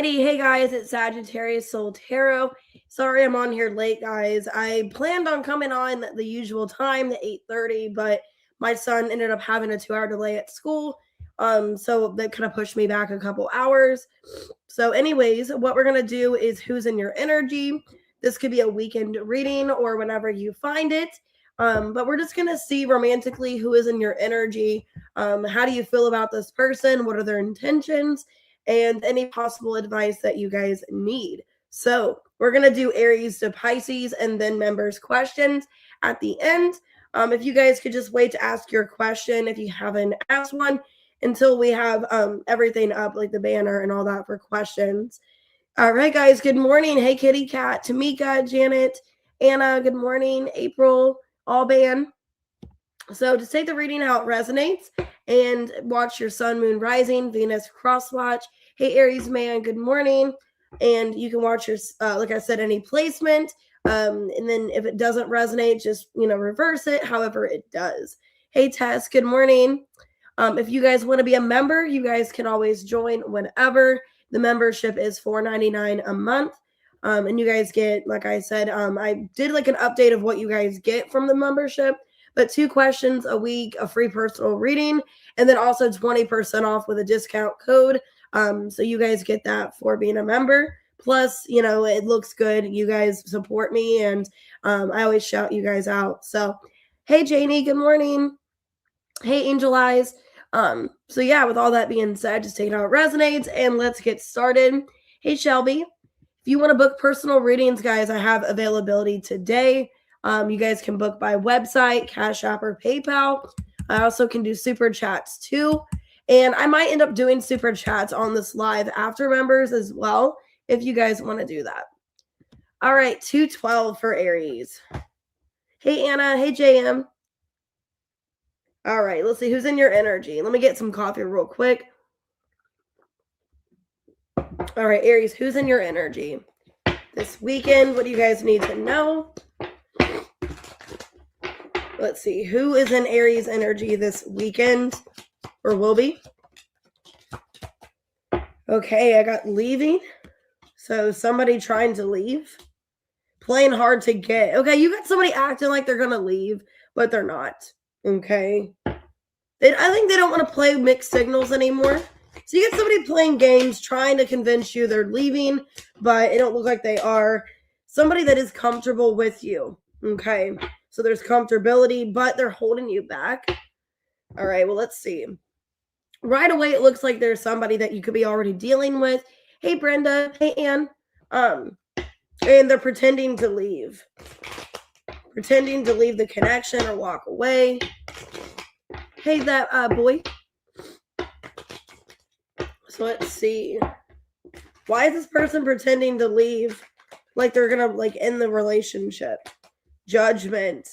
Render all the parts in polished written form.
Alrighty, hey guys, it's Sagittarius Soul Tarot. Sorry I'm on here late, guys. I planned on coming on the usual time, the 8:30, but my son ended up having a 2-hour delay at school. So that kind of pushed me back a couple hours. So, anyways, what we're gonna do is who's in your energy. This could be a weekend reading or whenever you find it. But we're just gonna see romantically who is in your energy. How do you feel about this person? What are their intentions? And any possible advice that you guys need. So we're going to do Aries to Pisces and then members questions at the end. If you guys could just wait to ask your question if you haven't asked one until we have everything up, like the banner and all that for questions. All right, guys, good morning. Hey, Kitty Cat, Tamika, Janet, Anna, good morning, April, Alban. So to take the reading how it resonates and watch your sun, moon, rising, Venus cross watch. Hey, Aries man, good morning. And you can watch your, like I said, any placement. And then if it doesn't resonate, just, reverse it however it does. Hey, Tess, good morning. If you guys want to be a member, you guys can always join whenever. The membership is $4.99 a month. And you guys get, like I said, I did like an update of what you guys get from the membership. But 2 questions a week, a free personal reading, and then also 20% off with a discount code. So you guys get that for being a member. Plus, it looks good. You guys support me, and I always shout you guys out. So, hey, Janie, good morning. Hey, Angel Eyes. So yeah, with all that being said, just take it how it resonates, and let's get started. Hey, Shelby. If you want to book personal readings, guys, I have availability today. You guys can book by website, Cash App, or PayPal. I also can do super chats too. And I might end up doing super chats on this live after members as well, if you guys want to do that. All right, 212 for Aries. Hey, Anna. Hey, JM. All right, let's see who's in your energy. Let me get some coffee real quick. All right, Aries, who's in your energy this weekend? What do you guys need to know? Let's see, who is in Aries energy this weekend or will be? Okay, I got leaving. So somebody trying to leave. Playing hard to get. Okay, you got somebody acting like they're going to leave, but they're not. Okay. I think they don't want to play mixed signals anymore. So you get somebody playing games, trying to convince you they're leaving, but it don't look like they are. Somebody that is comfortable with you. Okay. So there's comfortability, but they're holding you back. All right, well, let's see. Right away, it looks like there's somebody that you could be already dealing with. Hey, Brenda. Hey, Ann. And they're pretending to leave. Pretending to leave the connection or walk away. Hey, that boy. So let's see. Why is this person pretending to leave like they're going to, end the relationship? Judgment,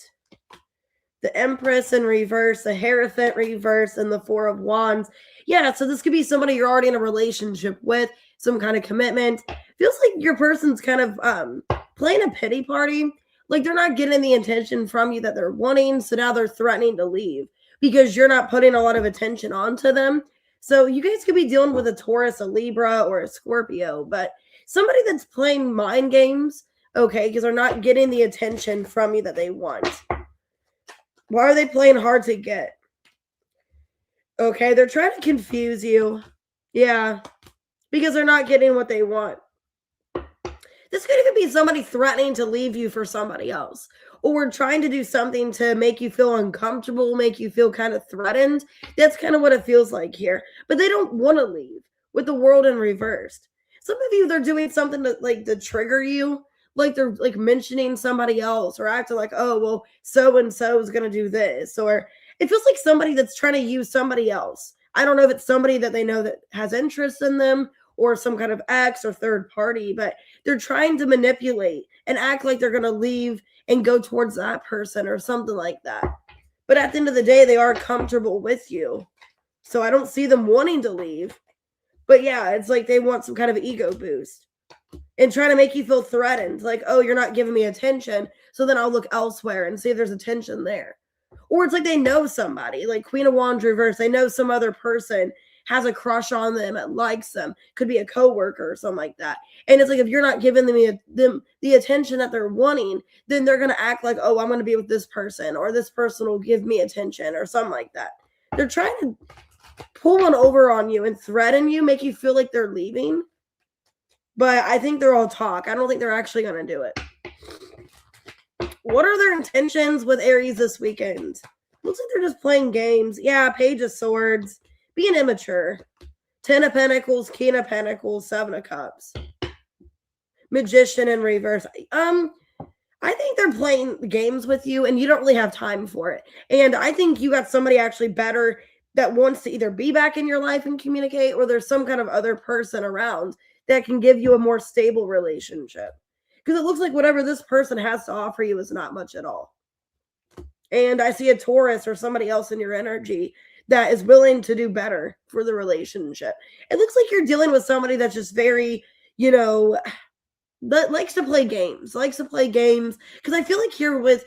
the Empress in reverse, the Hierophant reverse, and the 4 of Wands. Yeah, so this could be somebody you're already in a relationship with, some kind of commitment. Feels like your person's kind of playing a pity party. Like they're not getting the attention from you that they're wanting, so now they're threatening to leave because you're not putting a lot of attention onto them. So you guys could be dealing with a Taurus, a Libra, or a Scorpio, but somebody that's playing mind games. Okay, because they're not getting the attention from you that they want. Why are they playing hard to get? Okay, they're trying to confuse you. Yeah, because they're not getting what they want. This could even be somebody threatening to leave you for somebody else. Or trying to do something to make you feel uncomfortable, make you feel kind of threatened. That's kind of what it feels like here. But they don't want to leave with the world in reversed. Some of you, they're doing something to trigger you. Like they're mentioning somebody else or acting like, oh, well, so-and-so is going to do this. Or it feels like somebody that's trying to use somebody else. I don't know if it's somebody that they know that has interest in them or some kind of ex or third party, but they're trying to manipulate and act like they're going to leave and go towards that person or something like that. But at the end of the day, they are comfortable with you. So I don't see them wanting to leave. But yeah, it's like they want some kind of ego boost. And trying to make you feel threatened. Like, oh, you're not giving me attention. So then I'll look elsewhere and see if there's attention there. Or it's like they know somebody. Like Queen of Wands reverse. They know some other person has a crush on them and likes them. Could be a coworker or something like that. And it's like, if you're not giving them the attention that they're wanting, then they're going to act like, oh, I'm going to be with this person, or this person will give me attention or something like that. They're trying to pull one over on you and threaten you, make you feel like they're leaving. But I think they're all talk. I don't think they're actually going to do it. What are their intentions with Aries this weekend? Looks like they're just playing games. Yeah, Page of Swords. Being immature. 10 of Pentacles, King of Pentacles, 7 of Cups. Magician in reverse. I think they're playing games with you and you don't really have time for it. And I think you got somebody actually better that wants to either be back in your life and communicate, or there's some kind of other person around that can give you a more stable relationship. Because it looks like whatever this person has to offer you is not much at all. And I see a Taurus or somebody else in your energy that is willing to do better for the relationship. It looks like you're dealing with somebody that's just very, that likes to play games. Because I feel like here with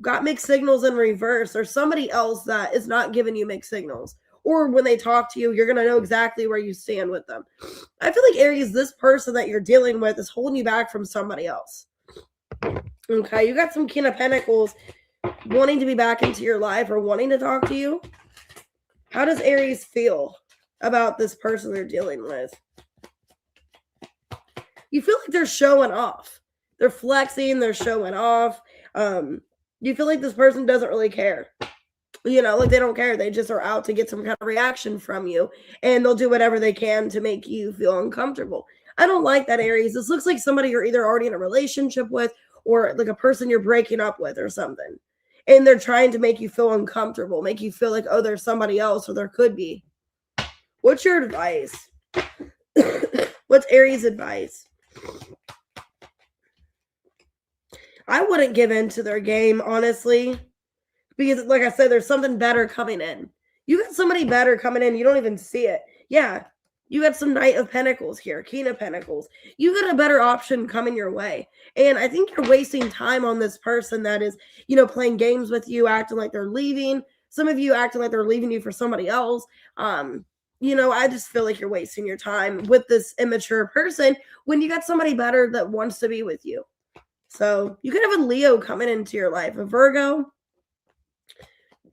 got mixed signals in reverse, or somebody else that is not giving you mixed signals. Or when they talk to you, you're going to know exactly where you stand with them. I feel like Aries, this person that you're dealing with is holding you back from somebody else. Okay, you got some King of Pentacles wanting to be back into your life or wanting to talk to you. How does Aries feel about this person they're dealing with? You feel like they're showing off. They're flexing, they're showing off. You feel like this person doesn't really care. Like they don't care. They just are out to get some kind of reaction from you. And they'll do whatever they can to make you feel uncomfortable. I don't like that, Aries. This looks like somebody you're either already in a relationship with, or like a person you're breaking up with or something. And they're trying to make you feel uncomfortable, make you feel like, oh, there's somebody else, or there could be. What's your advice? What's Aries' advice? I wouldn't give in to their game, honestly. Because, like I said, there's something better coming in. You got somebody better coming in. You don't even see it. Yeah, you got some Knight of Pentacles here, King of Pentacles. You got a better option coming your way. And I think you're wasting time on this person that is, playing games with you, acting like they're leaving. Some of you acting like they're leaving you for somebody else. I just feel like you're wasting your time with this immature person when you got somebody better that wants to be with you. So you could have a Leo coming into your life, a Virgo.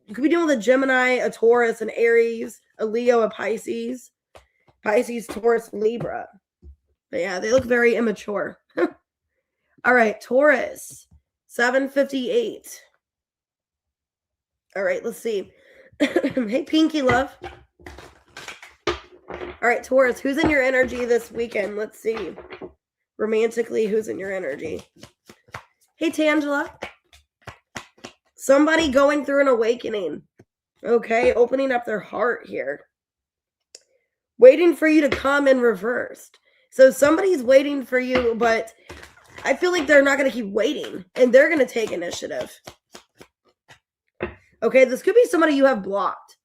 You could be dealing with a Gemini, a Taurus, an Aries, a Leo, a Pisces. Pisces, Taurus, Libra. But yeah, they look very immature. All right, Taurus, 758. All right, let's see. Hey, Pinky Love. All right, Taurus, who's in your energy this weekend? Let's see. Romantically, who's in your energy? Hey, Tangela. Somebody going through an awakening. Okay, opening up their heart here. Waiting for you to come in reversed. So somebody's waiting for you, but I feel like they're not going to keep waiting, and they're going to take initiative. Okay, this could be somebody you have blocked.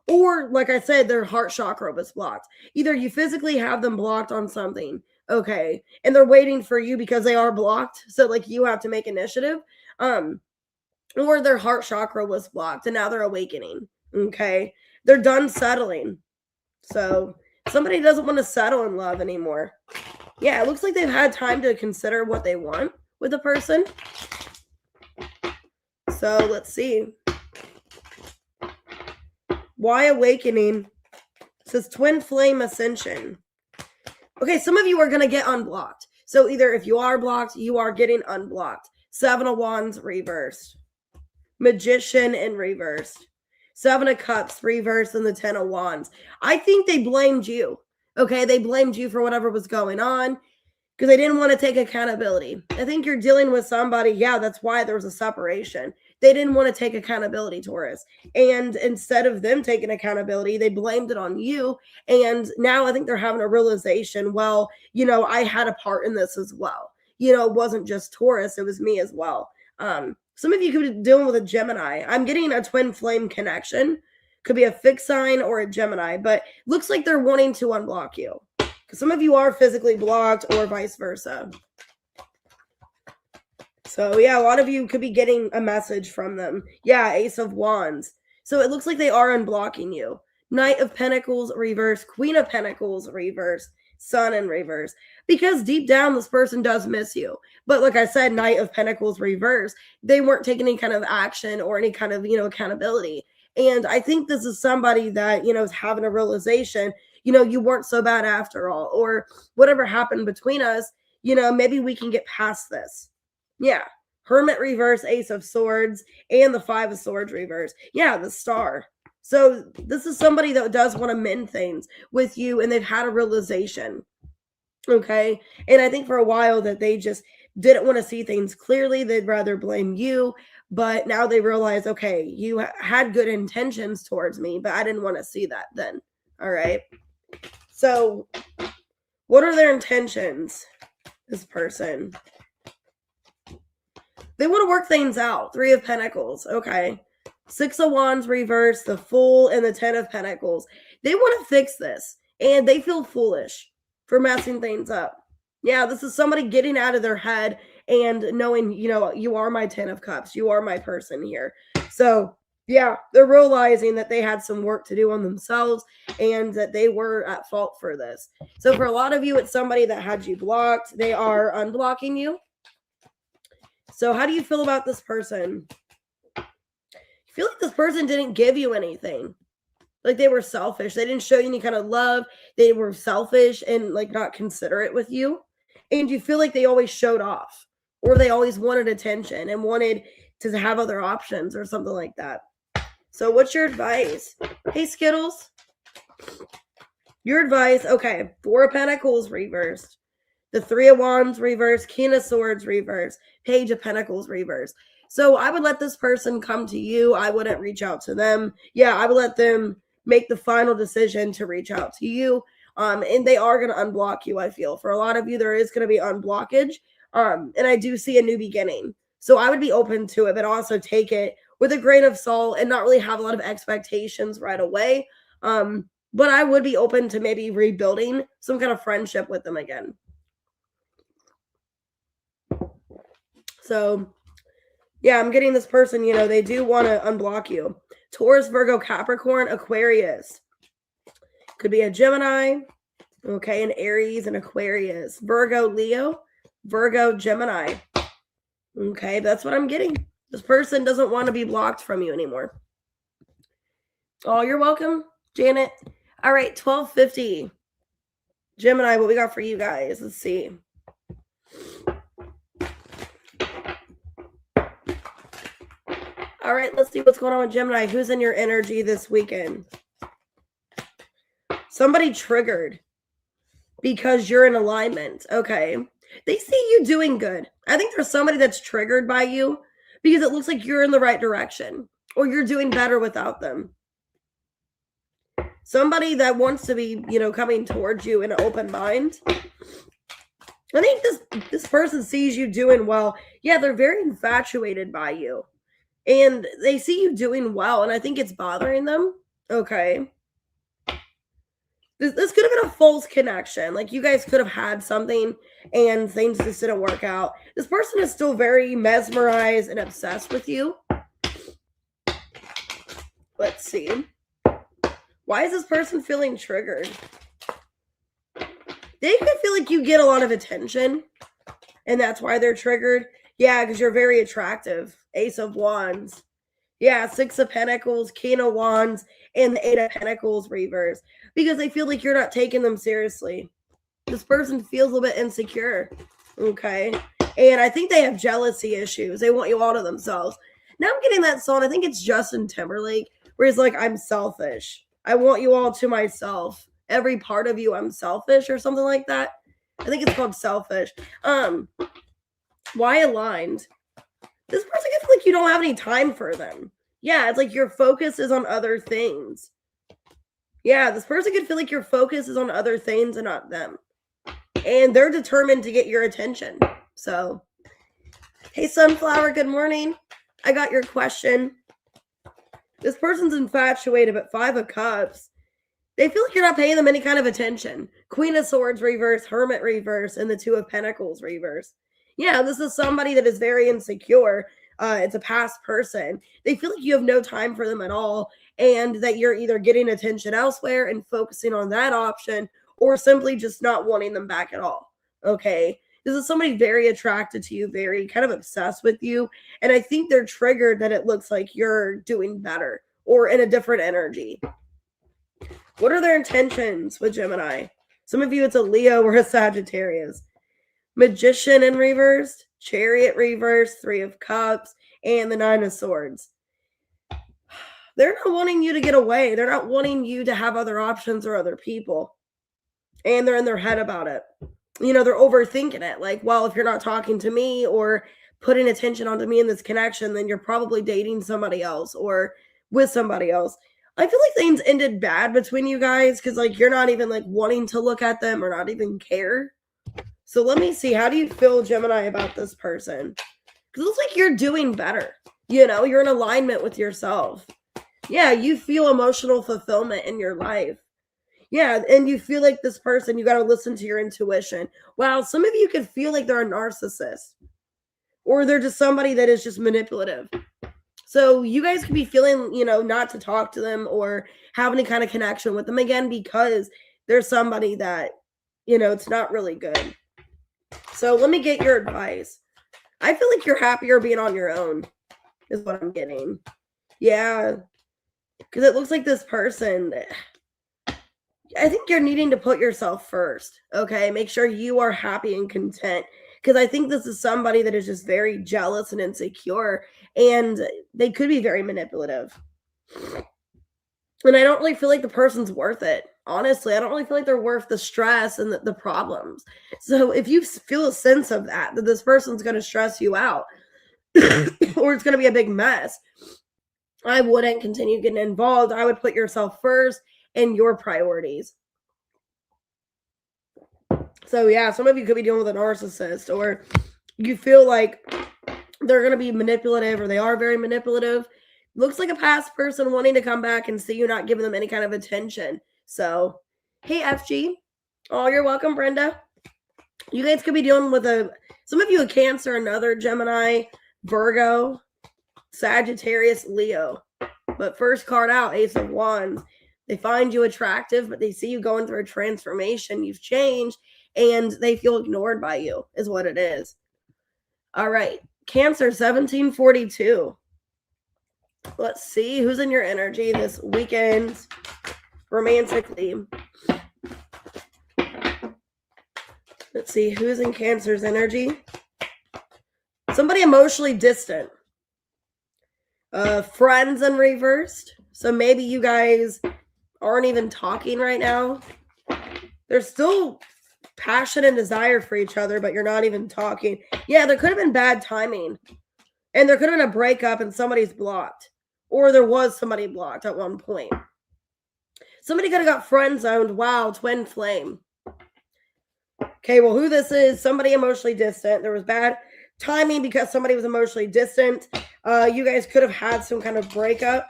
Or, like I said, their heart chakra was blocked. Either you physically have them blocked on something, okay, and they're waiting for you because they are blocked, so, like, you have to make initiative. Or their heart chakra was blocked, and now they're awakening, okay? They're done settling. So somebody doesn't want to settle in love anymore. Yeah, it looks like they've had time to consider what they want with a person. So let's see. Why awakening? It says twin flame ascension. Okay, some of you are going to get unblocked. So either if you are blocked, you are getting unblocked. 7 of Wands reversed. Magician in reversed. 7 of Cups reversed and the 10 of Wands. I think they blamed you. Okay, they blamed you for whatever was going on because they didn't want to take accountability. I think you're dealing with somebody. Yeah, that's why there was a separation. They didn't want to take accountability, Taurus. And instead of them taking accountability, they blamed it on you. And now I think they're having a realization, well, I had a part in this as well. It wasn't just Taurus, it was me as well. Some of you could be dealing with a Gemini. I'm getting a twin flame connection. Could be a fixed sign or a Gemini, but looks like they're wanting to unblock you. Because some of you are physically blocked or vice versa. So yeah, a lot of you could be getting a message from them. Yeah, Ace of Wands. So it looks like they are unblocking you. Knight of Pentacles reverse, Queen of Pentacles reverse, Sun in reverse. Because deep down, this person does miss you. But like I said, Knight of Pentacles reverse, they weren't taking any kind of action or any kind of, accountability. And I think this is somebody that, is having a realization, you weren't so bad after all, or whatever happened between us, maybe we can get past this. Yeah. Hermit reverse, Ace of Swords, and the Five of Swords reverse. Yeah, the Star. So this is somebody that does want to mend things with you, and they've had a realization. Okay. And I think for a while that they just didn't want to see things clearly. They'd rather blame you. But now they realize, okay, you had good intentions towards me, but I didn't want to see that then. All right. So what are their intentions? This person. They want to work things out. Three of Pentacles. Okay. Six of Wands reverse, the Fool, and the 10 of Pentacles. They want to fix this, and they feel foolish for messing things up. Yeah, this is somebody getting out of their head and knowing, you are my 10 of Cups. You are my person here. So, yeah, they're realizing that they had some work to do on themselves and that they were at fault for this. So, for a lot of you, it's somebody that had you blocked. They are unblocking you. So, how do you feel about this person? I feel like this person didn't give you anything. Like they were selfish. They didn't show you any kind of love. They were selfish and like not considerate with you. And you feel like they always showed off, or they always wanted attention and wanted to have other options or something like that. So what's your advice? Hey, Skittles. Your advice. Okay. Four of Pentacles reversed. The Three of Wands reversed. King of Swords reversed. Page of Pentacles reversed. So I would let this person come to you. I wouldn't reach out to them. Yeah, I would let them make the final decision to reach out to you. And they are going to unblock you, I feel. For a lot of you, there is going to be unblockage. And I do see a new beginning. So I would be open to it, but also take it with a grain of salt and not really have a lot of expectations right away. But I would be open to maybe rebuilding some kind of friendship with them again. So yeah, I'm getting this person, they do want to unblock you. Taurus, Virgo, Capricorn, Aquarius. Could be a Gemini. Okay, an Aries and Aquarius. Virgo, Leo, Virgo, Gemini. Okay, that's what I'm getting. This person doesn't want to be blocked from you anymore. Oh, you're welcome, Janet. All right, 1250. Gemini, what we got for you guys? Let's see. All right, let's see what's going on with Gemini. Who's in your energy this weekend? Somebody triggered because you're in alignment. Okay. They see you doing good. I think there's somebody that's triggered by you because it looks like you're in the right direction or you're doing better without them. Somebody that wants to be, coming towards you in an open mind. I think this person sees you doing well. Yeah, they're very infatuated by you. And they see you doing well, and I think it's bothering them. Okay. This could have been a false connection. Like, you guys could have had something, and things just didn't work out. This person is still very mesmerized and obsessed with you. Let's see. Why is this person feeling triggered? They could feel like you get a lot of attention, and that's why they're triggered. Yeah, because you're very attractive. Ace of Wands. Yeah, Six of Pentacles, King of Wands, and the Eight of Pentacles reverse. Because they feel like you're not taking them seriously. This person feels a little bit insecure. Okay? And I think they have jealousy issues. They want you all to themselves. Now I'm getting that song. I think it's Justin Timberlake, where he's like, I'm selfish. I want you all to myself. Every part of you, I'm selfish, or something like that. I think it's called Selfish. Why aligned? This person gets like you don't have any time for them. Yeah, it's like your focus is on other things. Yeah, this person could feel like your focus is on other things and not them. And they're determined to get your attention. So, hey, Sunflower, good morning. I got your question. This person's infatuated, but Five of Cups. They feel like you're not paying them any kind of attention. Queen of Swords reverse, Hermit reverse, and the Two of Pentacles reverse. Yeah, this is somebody that is very insecure. it's a past person. They feel like you have no time for them at all, and that you're either getting attention elsewhere and focusing on that option, or simply just not wanting them back at all. Okay. This is somebody very attracted to you, very kind of obsessed with you. And I think they're triggered that it looks like you're doing better or in a different energy. What are their intentions with Gemini? Some of you, it's a Leo or a Sagittarius. Magician in reverse, Chariot reverse, Three of Cups, and the Nine of Swords. They're not wanting you to get away. They're not wanting you to have other options or other people. And they're in their head about it. They're overthinking it. Like, well, if you're not talking to me or putting attention onto me in this connection, then you're probably dating somebody else or with somebody else. I feel like things ended bad between you guys because, like, you're not even, like, wanting to look at them or not even care. So let me see. How do you feel, Gemini, about this person? Because it looks like you're doing better. You're in alignment with yourself. Yeah, you feel emotional fulfillment in your life. Yeah, and you feel like this person, you got to listen to your intuition. Wow, some of you could feel like they're a narcissist. Or they're just somebody that is just manipulative. So you guys could be feeling, not to talk to them or have any kind of connection with them again because there's somebody that, it's not really good. So let me get your advice. I feel like you're happier being on your own is what I'm getting. Yeah, because it looks like this person, I think you're needing to put yourself first, okay? Make sure you are happy and content because I think this is somebody that is just very jealous and insecure, and they could be very manipulative. And I don't really feel like the person's worth it. Honestly, I don't really feel like they're worth the stress and the problems. So if you feel a sense of that this person's going to stress you out or it's going to be a big mess, I wouldn't continue getting involved. I would put yourself first and your priorities. So yeah, some of you could be dealing with a narcissist, or you feel like they're going to be manipulative, or they are very manipulative. Looks like a past person wanting to come back and see you not giving them any kind of attention. So, hey, FG. Oh, you're welcome, Brenda. You guys could be dealing with some of you a Cancer, another Gemini, Virgo, Sagittarius, Leo. But first card out, Ace of Wands. They find you attractive, but they see you going through a transformation. You've changed, and they feel ignored by you, is what it is. All right. Cancer, 1742. Let's see who's in your energy this weekend romantically. Let's see who's in Cancer's energy. Somebody emotionally distant. Friends in reversed. So maybe you guys aren't even talking right now. There's still passion and desire for each other, but you're not even talking. Yeah, there could have been bad timing. And there could have been a breakup and somebody's blocked. Or there was somebody blocked at one point. Somebody could have got friend zoned. Wow, twin flame. Okay, well, who this is, somebody emotionally distant. There was bad timing because somebody was emotionally distant. You guys could have had some kind of breakup.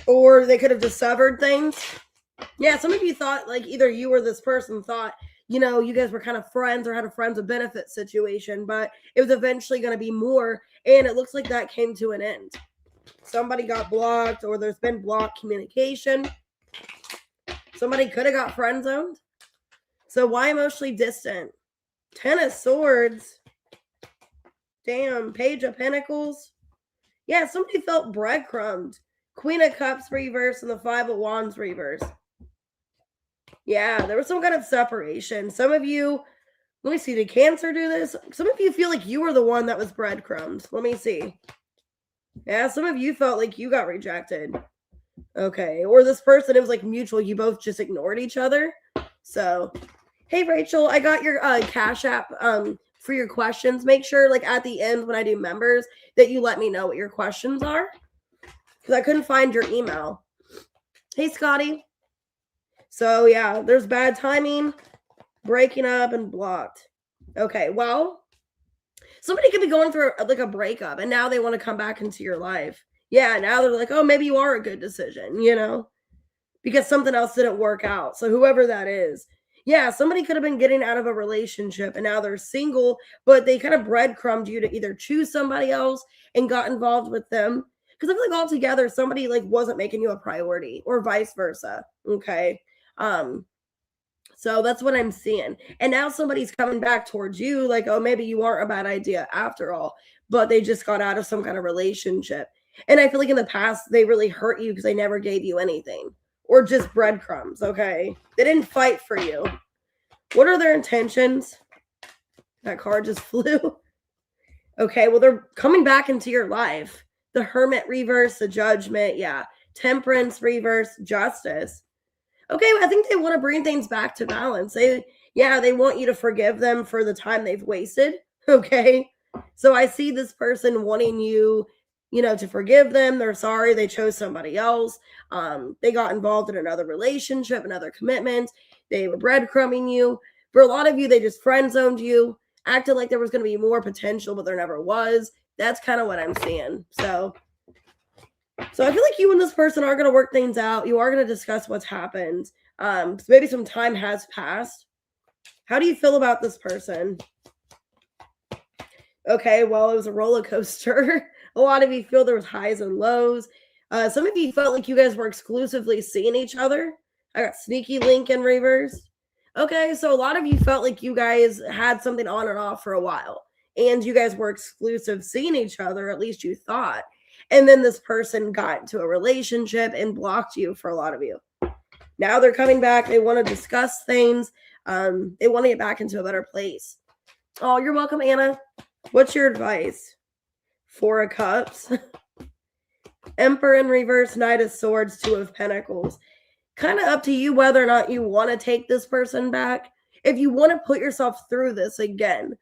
Or they could have dissevered things. Yeah, some of you thought, like, either you or this person thought, you guys were kind of friends or had a friends with benefits situation, but it was eventually going to be more, and it looks like that came to an end. Somebody got blocked, or there's been blocked communication. Somebody could have got friend zoned. So why emotionally distant? Ten of Swords. Damn, Page of Pentacles. Yeah, somebody felt breadcrumbed. Queen of Cups reverse and the Five of Wands reverse. Yeah, there was some kind of separation. Some of you, let me see, did Cancer do this? Some of you feel like you were the one that was breadcrumbed. Let me see. Yeah, some of you felt like you got rejected. Okay, or this person, it was like mutual. You both just ignored each other. So, hey, Rachel, I got your Cash App for your questions. Make sure, like, at the end when I do members, that you let me know what your questions are. Because I couldn't find your email. Hey, Scotty. So, yeah, there's bad timing, breaking up, and blocked. Okay, well, somebody could be going through, like, a breakup, and now they want to come back into your life. Yeah, now they're like, oh, maybe you are a good decision, because something else didn't work out. So whoever that is, Yeah, somebody could have been getting out of a relationship and now they're single, but they kind of breadcrumbed you to either choose somebody else and got involved with them. Because I feel like altogether somebody like wasn't making you a priority or vice versa. Okay. Um, so that's what I'm seeing. And now somebody's coming back towards you, like, oh, maybe you aren't a bad idea after all, but they just got out of some kind of relationship. And I feel like in the past, they really hurt you because they never gave you anything or just breadcrumbs. Okay. They didn't fight for you. What are their intentions? That card just flew. Okay. Well, they're coming back into your life. The Hermit reverse, the Judgment. Yeah. Temperance reverse, Justice. Okay, I think they want to bring things back to balance. They want you to forgive them for the time they've wasted. Okay. So I see this person wanting you, to forgive them. They're sorry they chose somebody else. They got involved in another relationship, another commitment. They were breadcrumbing you. For a lot of you, they just friend zoned you, acted like there was going to be more potential, but there never was. That's kind of what I'm seeing. So I feel like you and this person are going to work things out. You are going to discuss what's happened. Maybe some time has passed. How do you feel about this person? Okay, well, it was a roller coaster. A lot of you feel there was highs and lows. Some of you felt like you guys were exclusively seeing each other. I got Sneaky Link in reverse. Okay, so a lot of you felt like you guys had something on and off for a while. And you guys were exclusive seeing each other, at least you thought. And then this person got into a relationship and blocked you for a lot of you. Now they're coming back. They want to discuss things. They want to get back into a better place. Oh, you're welcome, Anna. What's your advice? Four of Cups. Emperor in reverse, Knight of Swords, Two of Pentacles. Kind of up to you whether or not you want to take this person back. If you want to put yourself through this again.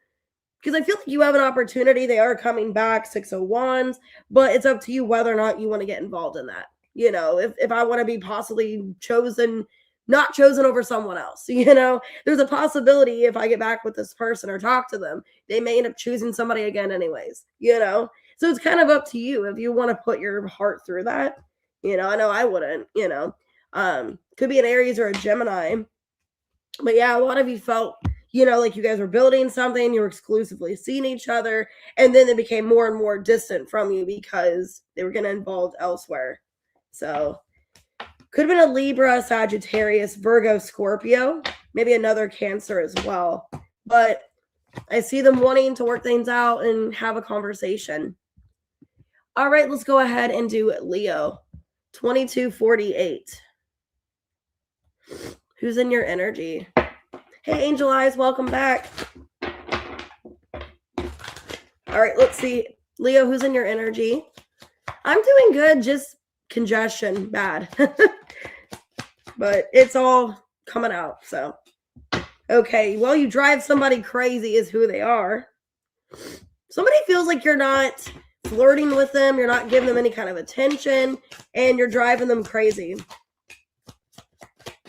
Because I feel like you have an opportunity. They are coming back, 6 of Wands, but it's up to you whether or not you want to get involved in that. If I want to be possibly not chosen over someone else, there's a possibility if I get back with this person or talk to them, they may end up choosing somebody again anyways, So it's kind of up to you if you want to put your heart through that. I know I wouldn't, could be an Aries or a Gemini. But yeah, a lot of you felt like you guys were building something, you were exclusively seeing each other, and then they became more and more distant from you because they were getting involved elsewhere. So could have been a Libra, Sagittarius, Virgo, Scorpio, maybe another Cancer as well. But I see them wanting to work things out and have a conversation. All right, let's go ahead and do Leo, 2248. Who's in your energy? Hey, Angel Eyes, welcome back. All right, let's see. Leo, who's in your energy? I'm doing good, just congestion, bad. But it's all coming out, so. Okay, well, you drive somebody crazy is who they are. Somebody feels like you're not flirting with them, you're not giving them any kind of attention, and you're driving them crazy.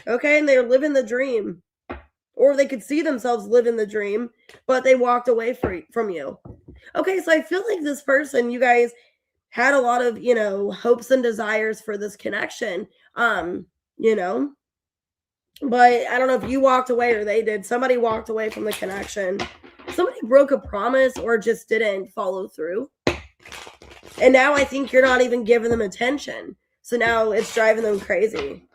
Okay, and they're living the dream. Or they could see themselves living the dream, but they walked away from you. Okay, so I feel like this person, you guys had a lot of, hopes and desires for this connection, but I don't know if you walked away or they did. Somebody walked away from the connection. Somebody broke a promise or just didn't follow through. And now I think you're not even giving them attention. So now it's driving them crazy.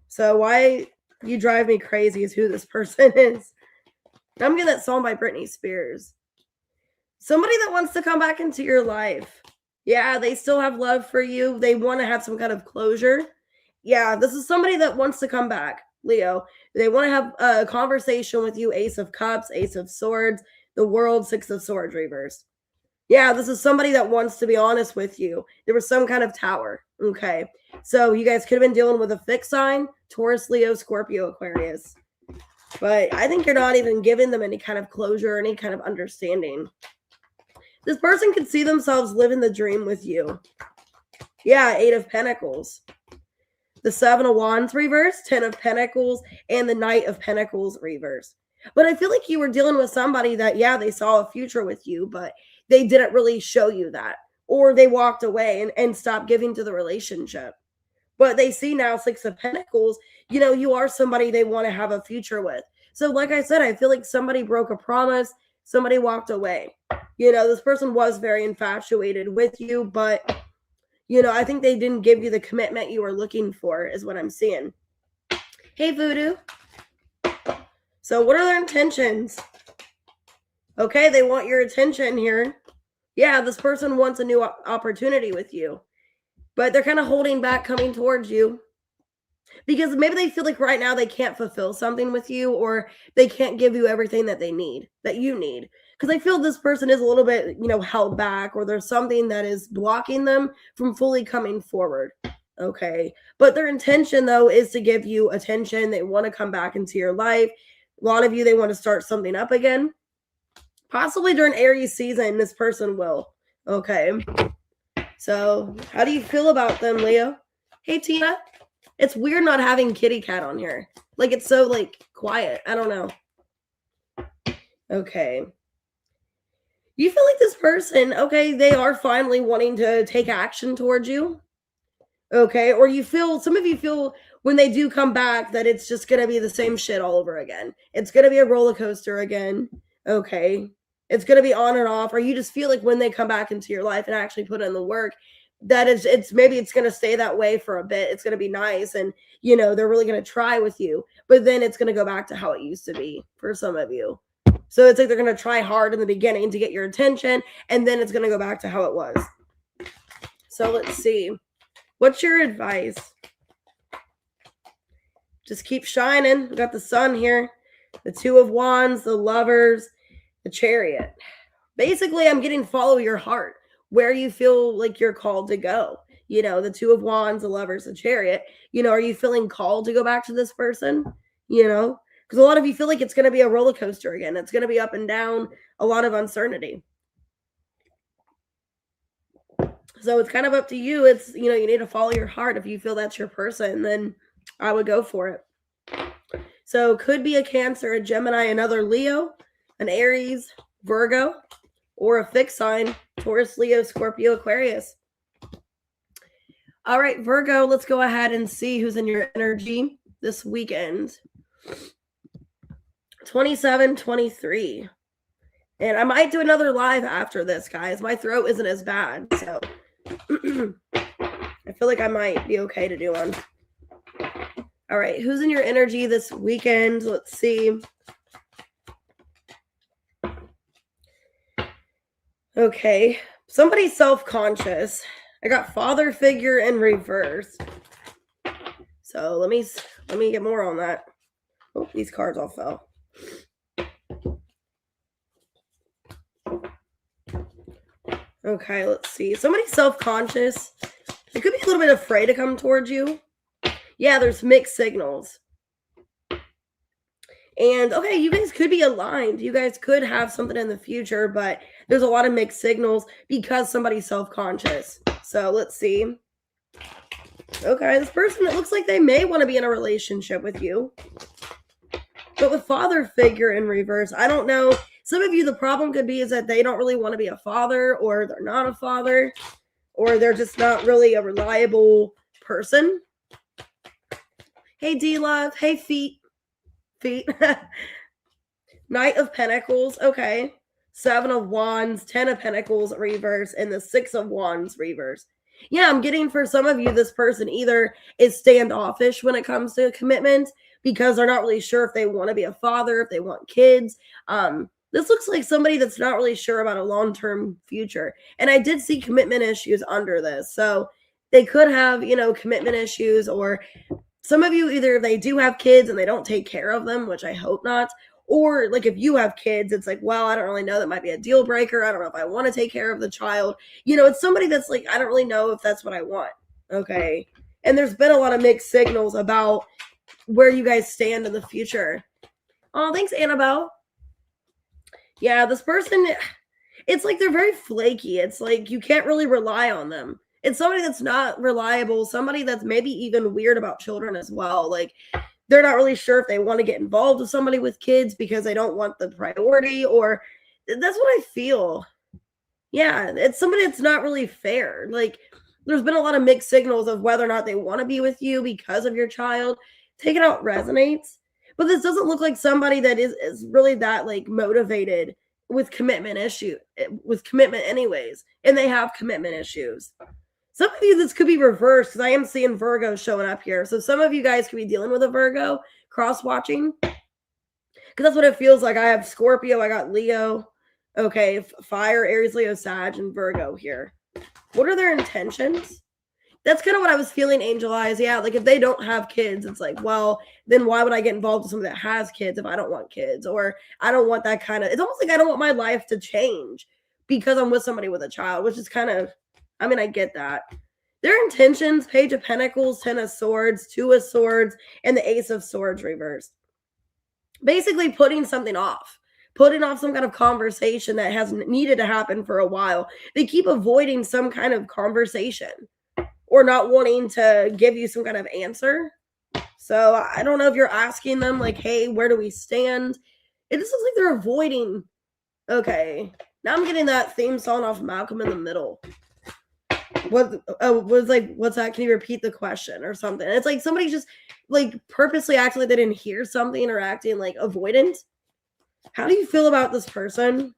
So why you drive me crazy is who this person is. I'm getting that song by Britney Spears. Somebody that wants to come back into your life. Yeah, they still have love for you. They want to have some kind of closure. Yeah, this is somebody that wants to come back, Leo. They want to have a conversation with you. Ace of Cups, Ace of Swords, the World, Six of Swords reverse. Yeah, this is somebody that wants to be honest with you. There was some kind of tower. Okay. So you guys could have been dealing with a fixed sign, Taurus, Leo, Scorpio, Aquarius. But I think you're not even giving them any kind of closure, any kind of understanding. This person could see themselves living the dream with you. Yeah, 8 of Pentacles. The 7 of Wands reverse, 10 of Pentacles, and the Knight of Pentacles reverse. But I feel like you were dealing with somebody that, yeah, they saw a future with you, but they didn't really show you that. Or they walked away and stopped giving to the relationship. but they see now Six of Pentacles, you are somebody they want to have a future with. So like I said, I feel like somebody broke a promise, somebody walked away. This person was very infatuated with you, but I think they didn't give you the commitment you were looking for, is what I'm seeing. Hey, Voodoo. So what are their intentions? Okay, they want your attention here. Yeah, this person wants a new opportunity with you, but they're kind of holding back coming towards you because maybe they feel like right now they can't fulfill something with you, or they can't give you everything that you need. Because I feel this person is a little bit, held back, or there's something that is blocking them from fully coming forward. Okay. But their intention, though, is to give you attention. They want to come back into your life. A lot of you, they want to start something up again. Possibly during Aries season, this person will. Okay. So, how do you feel about them, Leo? Hey, Tina. It's weird not having Kitty Cat on here. Like, it's so, quiet. I don't know. Okay. You feel like this person, okay, they are finally wanting to take action towards you. Okay. Or some of you feel when they do come back that it's just going to be the same shit all over again. It's going to be a roller coaster again. Okay. It's going to be on and off. Or you just feel like when they come back into your life and actually put in the work, that maybe it's going to stay that way for a bit. It's going to be nice. And, they're really going to try with you. But then it's going to go back to how it used to be for some of you. So it's like they're going to try hard in the beginning to get your attention. And then it's going to go back to how it was. So let's see. What's your advice? Just keep shining. We got the Sun here. The Two of Wands, the Lovers, the Chariot. Basically, I'm getting follow your heart, where you feel like you're called to go. The Two of Wands, the Lovers, the Chariot. Are you feeling called to go back to this person? Because a lot of you feel like it's going to be a roller coaster again. It's going to be up and down, a lot of uncertainty. So it's kind of up to you. It's, you need to follow your heart. If you feel that's your person, then I would go for it. So could be a Cancer, a Gemini, another Leo, an Aries, Virgo, or a fixed sign, Taurus, Leo, Scorpio, Aquarius. All right, Virgo, let's go ahead and see who's in your energy this weekend. 27-23. And I might do another live after this, guys. My throat isn't as bad, so I feel like I might be okay to do one. All right, who's in your energy this weekend? Let's see. Okay, somebody's self-conscious. I got father figure in reverse. So let me get more on that. Oh, these cards all fell. Okay, let's see. Somebody's self-conscious. They could be a little bit afraid to come towards you. Yeah, there's mixed signals. And, okay, you guys could be aligned. You guys could have something in the future, but there's a lot of mixed signals because somebody's self-conscious. So, let's see. Okay, this person, it looks like they may want to be in a relationship with you. But with father figure in reverse, I don't know. Some of you, the problem could be is that they don't really want to be a father, or they're not a father, or they're just not really a reliable person. Hey, D-Love. Hey, Feet. Knight of Pentacles. Okay. 7 of Wands, 10 of Pentacles reverse, and the 6 of Wands reverse. Yeah, I'm getting for some of you, this person either is standoffish when it comes to commitment because they're not really sure if they want to be a father, if they want kids. This looks like somebody that's not really sure about a long-term future. And I did see commitment issues under this. So they could have, commitment issues, or some of you, either they do have kids and they don't take care of them, which I hope not. Or if you have kids, it's like, well, I don't really know. That might be a deal breaker. I don't know if I want to take care of the child. It's somebody that's like, I don't really know if that's what I want. Okay. And there's been a lot of mixed signals about where you guys stand in the future. Oh, thanks, Annabelle. Yeah, this person, it's like they're very flaky. It's like you can't really rely on them. It's somebody that's not reliable, somebody that's maybe even weird about children as well. Like, they're not really sure if they want to get involved with somebody with kids because they don't want the priority, or that's what I feel. Yeah, it's somebody that's not really fair. Like, There's been a lot of mixed signals of whether or not they want to be with you because of your child. Take it out resonates. But this doesn't look like somebody that is really that like motivated with commitment anyways. And they have commitment issues. Some of you, this could be reversed because I am seeing Virgo showing up here. So some of you guys could be dealing with a Virgo cross-watching. Because that's what it feels like. I have Scorpio, I got Leo. Okay, fire, Aries, Leo, Sag, and Virgo here. What are their intentions? That's kind of what I was feeling, Angel Eyes. Yeah, like if they don't have kids, it's like, well, then why would I get involved with somebody that has kids if I don't want kids? Or I don't want that kind of, it's almost like I don't want my life to change because I'm with somebody with a child, which is kind of, I mean, I get that. Their intentions, Page of Pentacles, Ten of Swords, Two of Swords, and the Ace of Swords reversed. Basically putting something off. Putting off some kind of conversation that has needed to happen for a while. They keep avoiding some kind of conversation or not wanting to give you some kind of answer. So I don't know if you're asking them like, hey, where do we stand? It just looks like they're avoiding. Okay. Now I'm getting that theme song off Malcolm in the Middle. What was like, what's that? Can you repeat the question or something? It's like somebody's just like purposely acting like they didn't hear something or acting like avoidant. How do you feel about this person?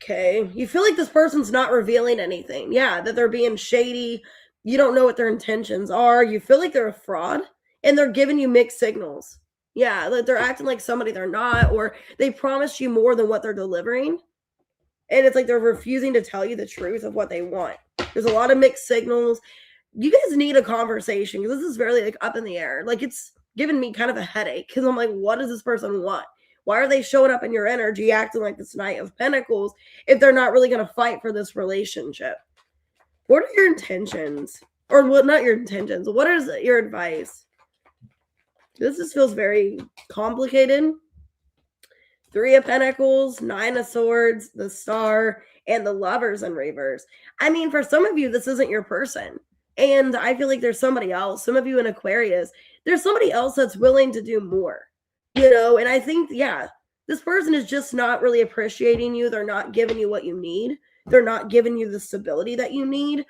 Okay. You feel like this person's not revealing anything. Yeah, that they're being shady. You don't know what their intentions are. You feel like they're a fraud and they're giving you mixed signals. Yeah, that they're acting like somebody they're not, or they promised you more than what they're delivering. And it's like they're refusing to tell you the truth of what they want. There's a lot of mixed signals. You guys need a conversation because this is very like up in the air. Like it's giving me kind of a headache because I'm like, what does this person want? Why are they showing up in your energy acting like this Knight of Pentacles if they're not really going to fight for this relationship? What are your intentions? Or what? Not your intentions. What is your advice? This just feels very complicated. Three of Pentacles, Nine of Swords, the Star, and the Lovers in reverse. I mean, for some of you, this isn't your person. And I feel like there's somebody else. Some of you in Aquarius, there's somebody else that's willing to do more. You know, and I think, yeah, this person is just not really appreciating you. They're not giving you what you need. They're not giving you the stability that you need.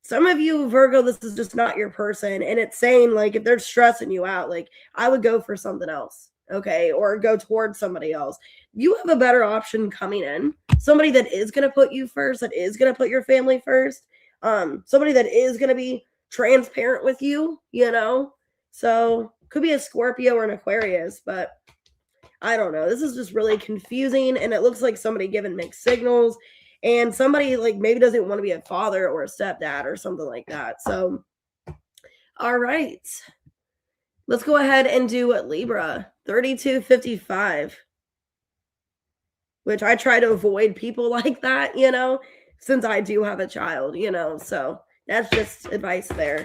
Some of you, Virgo, this is just not your person. And it's saying, like, if they're stressing you out, like, I would go for something else, okay? Or go towards somebody else. You have a better option coming in. Somebody that is going to put you first, that is going to put your family first. Somebody that is going to be transparent with you, you know? So could be a Scorpio or an Aquarius, but I don't know. This is just really confusing, and it looks like somebody giving mixed signals, and somebody like maybe doesn't want to be a father or a stepdad or something like that. So, all right. Let's go ahead and do Libra, 3255, which I try to avoid people like that, you know, since I do have a child, you know, so that's just advice there.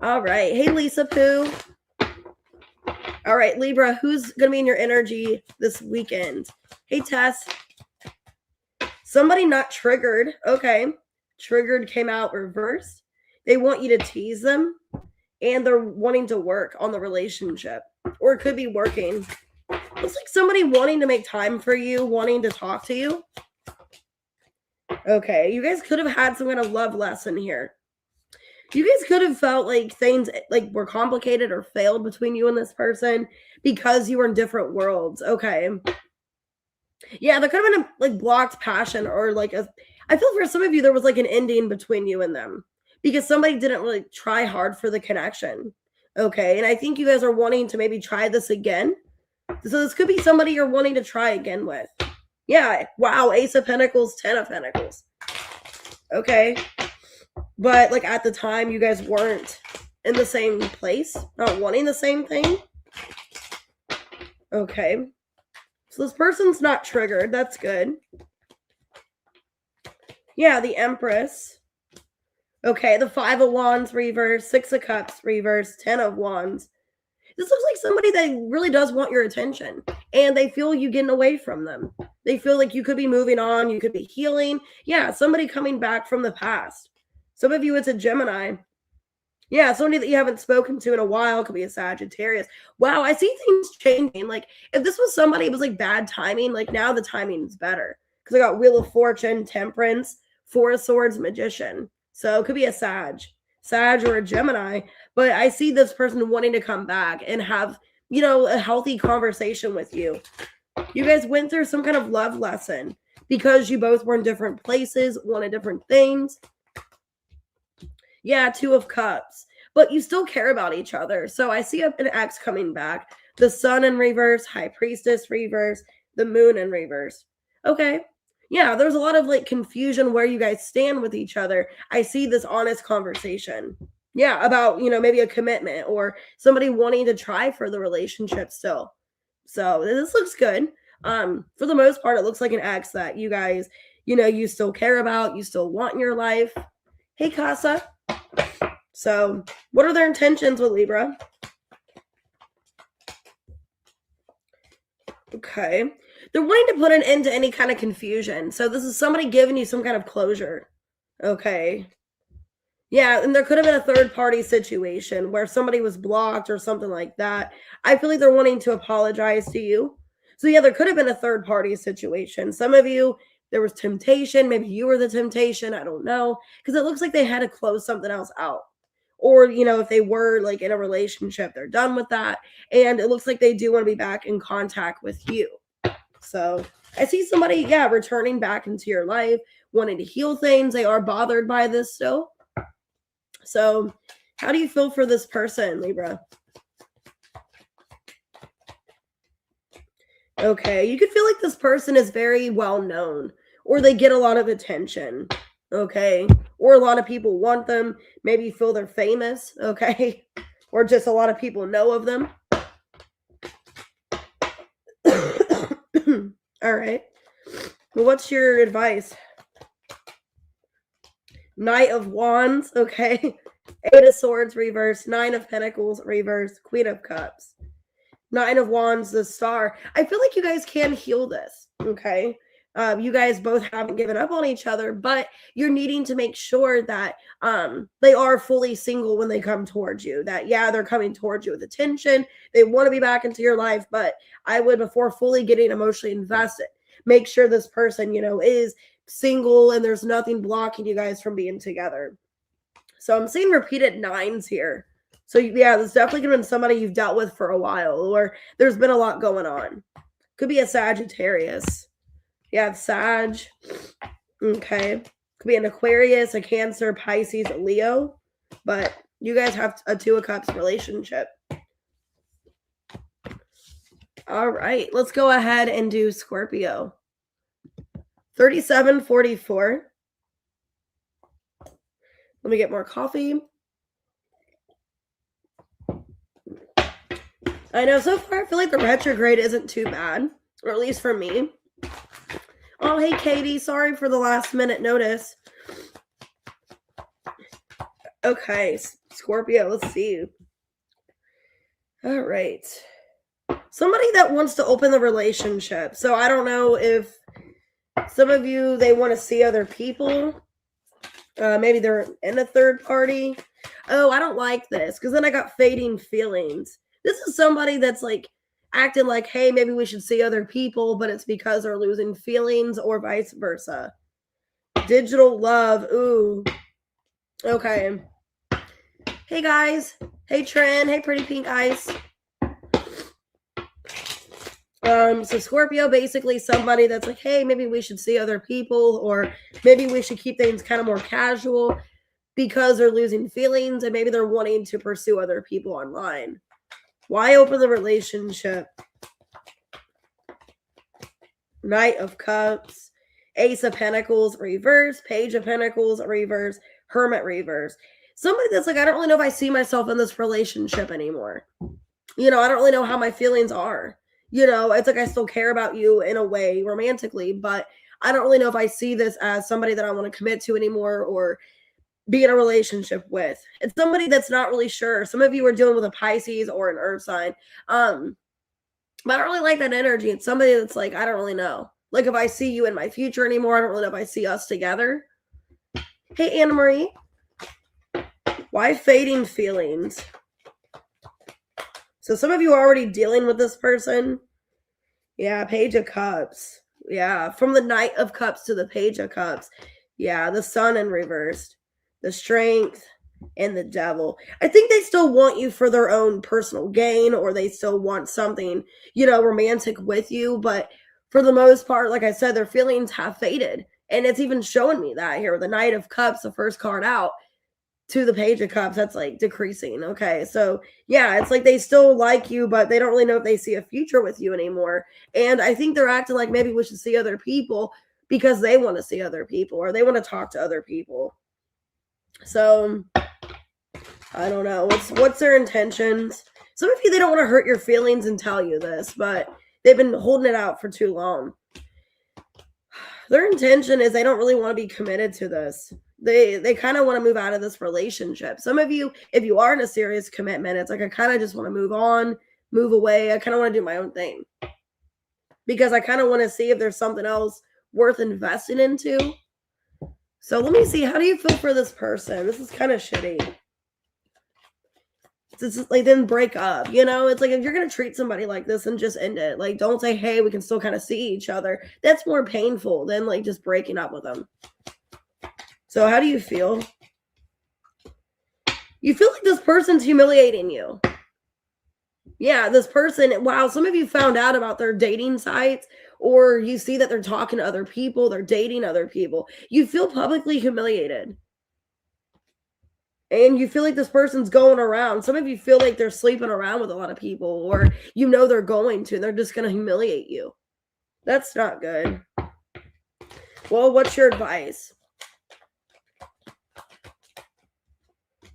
All right. Hey, Lisa Pooh. All right, Libra, who's going to be in your energy this weekend? Hey, Tess. Somebody not triggered. Okay. Triggered came out reversed. They want you to tease them, and they're wanting to work on the relationship, or it could be working. Looks like somebody wanting to make time for you, wanting to talk to you. Okay, you guys could have had some kind of love lesson here. You guys could have felt like things like were complicated or failed between you and this person because you were in different worlds. Okay. Yeah, there could have been a like blocked passion or like I feel for some of you there was like an ending between you and them because somebody didn't really try hard for the connection. Okay. And I think you guys are wanting to maybe try this again. So this could be somebody you're wanting to try again with. Yeah. Wow. Ace of Pentacles, 10 of Pentacles. Okay. But like at the time, you guys weren't in the same place, not wanting the same thing. Okay. So this person's not triggered. That's good. Yeah, the Empress. Okay, the 5 of Wands reverse, 6 of Cups reverse, 10 of Wands. This looks like somebody that really does want your attention, and they feel you getting away from them. They feel like you could be moving on, you could be healing. Yeah, somebody coming back from the past. Some of you, it's a Gemini. Yeah, somebody that you haven't spoken to in a while. Could be a Sagittarius. Wow, I see things changing. Like, if this was somebody, it was like bad timing. Like, now the timing is better. because I got Wheel of Fortune, Temperance, Four of Swords, Magician. So it could be a Sag or a Gemini, but I see this person wanting to come back and have, you know, a healthy conversation with you. You guys went through some kind of love lesson because you both were in different places, wanted different things. Yeah, Two of Cups. But you still care about each other. So I see an ex coming back. The Sun in reverse, High Priestess reverse, the Moon in reverse. Okay. Yeah, there's a lot of like confusion where you guys stand with each other. I see this honest conversation. Yeah, about, you know, maybe a commitment or somebody wanting to try for the relationship still. So this looks good. For the most part, it looks like an ex that you guys, you know, you still care about, you still want in your life. Hey, Casa. So what are their intentions with Libra? Okay. They're wanting to put an end to any kind of confusion. So this is somebody giving you some kind of closure. Okay. Yeah, and there could have been a third-party situation where somebody was blocked or something like that. I feel like they're wanting to apologize to you. So yeah, there could have been a third-party situation. Some of you, there was temptation. Maybe you were the temptation. I don't know. Because it looks like they had to close something else out. Or, you know, if they were like in a relationship, they're done with that. And it looks like they do want to be back in contact with you. So I see somebody, yeah, returning back into your life, wanting to heal things. They are bothered by this still. So how do you feel for this person, Libra? Okay, you could feel like this person is very well known, or they get a lot of attention. Okay, or a lot of people want them. Maybe you feel they're famous. Okay, or just a lot of people know of them. All right. Well, what's your advice? Knight of Wands. Okay. Eight of Swords reverse. Nine of Pentacles reverse. Queen of Cups. Nine of Wands, the Star. I feel like you guys can heal this. Okay. You guys both haven't given up on each other, but you're needing to make sure that they are fully single when they come towards you. That, yeah, they're coming towards you with attention. They want to be back into your life, but I would, before fully getting emotionally invested, make sure this person, you know, is single and there's nothing blocking you guys from being together. So I'm seeing repeated nines here. So yeah, there's definitely going to be somebody you've dealt with for a while, or there's been a lot going on. Could be a Sagittarius. Yeah, Sag. Okay. Could be an Aquarius, a Cancer, Pisces, a Leo. But you guys have a Two of Cups relationship. All right. Let's go ahead and do Scorpio. 3744. Let me get more coffee. I know, so far I feel like the retrograde isn't too bad. Or at least for me. Oh, hey, Katie. Sorry for the last minute notice. Okay, Scorpio, let's see. All right. Somebody that wants to open the relationship. So I don't know if some of you, they want to see other people. Maybe they're in a third party. Oh, I don't like this because then I got fading feelings. This is somebody that's like acting like, hey, maybe we should see other people, but it's because they're losing feelings or vice versa. Digital love. Ooh. Okay. Hey, guys. Hey, Trin. Hey, Pretty Pink Ice. So Scorpio, basically somebody that's like, hey, maybe we should see other people, or maybe we should keep things kind of more casual because they're losing feelings and maybe they're wanting to pursue other people online. Why open the relationship? Knight of Cups, Ace of Pentacles reverse, Page of Pentacles reverse, Hermit reverse. Somebody that's like, I don't really know if I see myself in this relationship anymore. You know, I don't really know how my feelings are. You know, it's like I still care about you in a way romantically, but I don't really know if I see this as somebody that I want to commit to anymore or be in a relationship with. It's somebody that's not really sure. Some of you are dealing with a Pisces or an earth sign. But I don't really like that energy. It's somebody that's like, I don't really know. Like if I see you in my future anymore, I don't really know if I see us together. Hey, Anna Marie. Why fading feelings? So some of you are already dealing with this person. Yeah, Page of Cups. Yeah, from the Knight of Cups to the Page of Cups. Yeah, the Sun in reversed, the Strength, and the Devil. I think they still want you for their own personal gain, or they still want something, romantic with you. But for the most part, like I said, their feelings have faded. And it's even showing me that here. The Knight of Cups, the first card out, to the Page of Cups, that's like decreasing. Okay, so yeah, it's like they still like you, but they don't really know if they see a future with you anymore. And I think they're acting like maybe we should see other people because they want to see other people or they want to talk to other people. So I don't know what's their intentions. Some of you, they don't want to hurt your feelings and tell you this, but they've been holding it out for too long. Their intention is they don't really want to be committed to this. They kind of want to move out of this relationship. Some of you, if you are in a serious commitment, it's like I kind of just want to move on, move away. I kind of want to do my own thing because I kind of want to see if there's something else worth investing into. So let me see. How do you feel for this person? This is kind of shitty. It's like, then break up, It's like if you're going to treat somebody like this and just end it. Like, don't say, hey, we can still kind of see each other. That's more painful than like just breaking up with them. So how do you feel? You feel like this person's humiliating you. Yeah, this person, wow, some of you found out about their dating sites, or you see that they're talking to other people, they're dating other people. You feel publicly humiliated. And you feel like this person's going around. Some of you feel like they're sleeping around with a lot of people, or they're going to, and they're just going to humiliate you. That's not good. Well, what's your advice?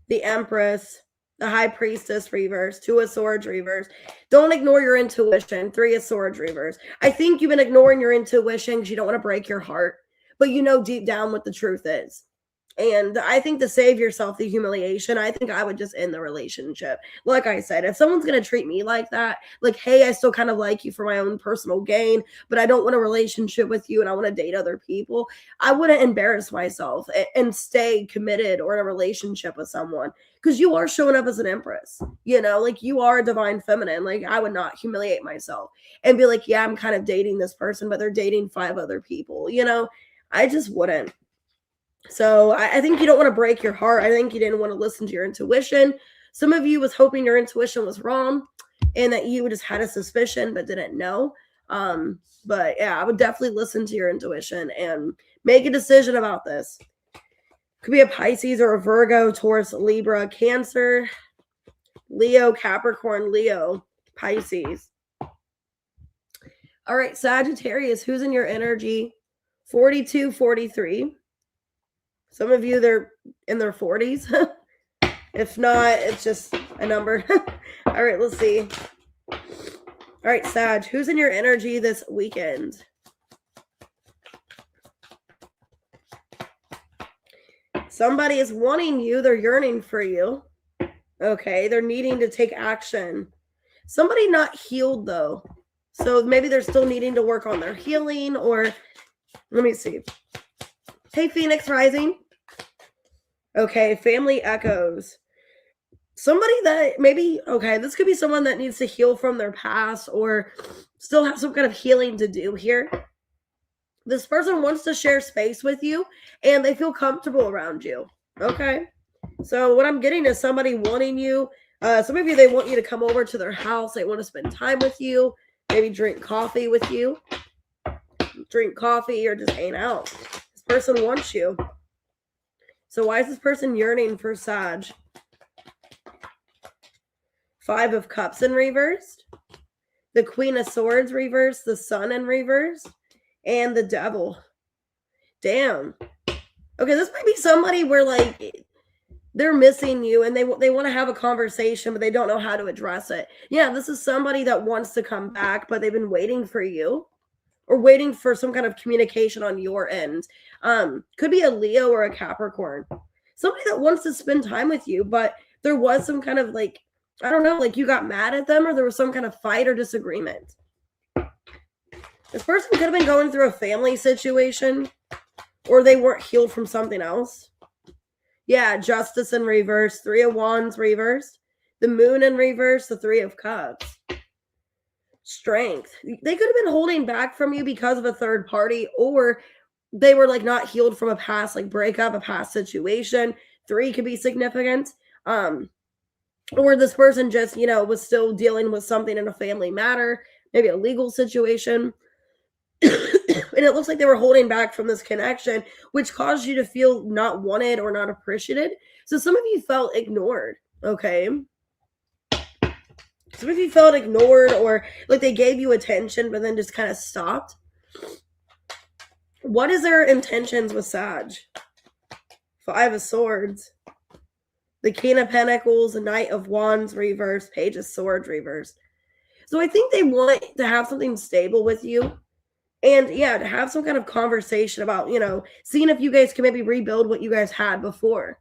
The Empress, the High Priestess reverse, 2 of Swords reverse. Don't ignore your intuition, 3 of Swords reverse. I think you've been ignoring your intuition because you don't want to break your heart, but you know deep down what the truth is. And I think to save yourself the humiliation, I think I would just end the relationship. Like I said, if someone's going to treat me like that, like, hey, I still kind of like you for my own personal gain, but I don't want a relationship with you and I want to date other people, I wouldn't embarrass myself and stay committed or in a relationship with someone because you are showing up as an Empress, like you are a divine feminine. Like I would not humiliate myself and be like, yeah, I'm kind of dating this person, but they're dating 5 other people, I just wouldn't. So I think you don't want to break your heart. I think you didn't want to listen to your intuition. Some of you was hoping your intuition was wrong and that you just had a suspicion but didn't know. But yeah, I would definitely listen to your intuition and make a decision about this. Could be a Pisces or a Virgo, Taurus, Libra, Cancer, Leo, Capricorn, Leo, Pisces. All right, Sagittarius, who's in your energy? 42, 43. Some of you, they're in their 40s. If not, it's just a number. All right, let's see. All right, Sag, who's in your energy this weekend? Somebody is wanting you. They're yearning for you. Okay, they're needing to take action. Somebody not healed, though. So maybe they're still needing to work on their healing, or let me see. Hey, Phoenix Rising. Okay, family echoes. Somebody that maybe, okay, this could be someone that needs to heal from their past or still have some kind of healing to do here. This person wants to share space with you and they feel comfortable around you. Okay, so what I'm getting is somebody wanting you. Some of you, they want you to come over to their house. They want to spend time with you, maybe drink coffee with you. Drink coffee or just hang out. This person wants you. So why is this person yearning for Sag? 5 of Cups in reversed. The Queen of Swords reversed. The Sun in reverse. And the Devil. Damn. Okay, this might be somebody where like they're missing you and they want to have a conversation, but they don't know how to address it. Yeah, this is somebody that wants to come back, but they've been waiting for you. Or waiting for some kind of communication on your end. Could be a Leo or a Capricorn. Somebody that wants to spend time with you, but there was some kind of like, I don't know, like you got mad at them or there was some kind of fight or disagreement. This person could have been going through a family situation or they weren't healed from something else. Yeah, Justice in reverse, 3 of Wands reversed. The Moon in reverse, the 3 of Cups. Strength. They could have been holding back from you because of a third party, or they were like not healed from a past like breakup, a past situation. 3 could be significant. Or this person just, was still dealing with something in a family matter, maybe a legal situation. And it looks like they were holding back from this connection, which caused you to feel not wanted or not appreciated. So some of you felt ignored, okay? Some of you felt ignored, or like they gave you attention, but then just kind of stopped. What is their intentions with Sag? 5 of Swords. The King of Pentacles, the Knight of Wands reverse, Page of Swords reverse. So I think they want to have something stable with you. And yeah, to have some kind of conversation about, seeing if you guys can maybe rebuild what you guys had before.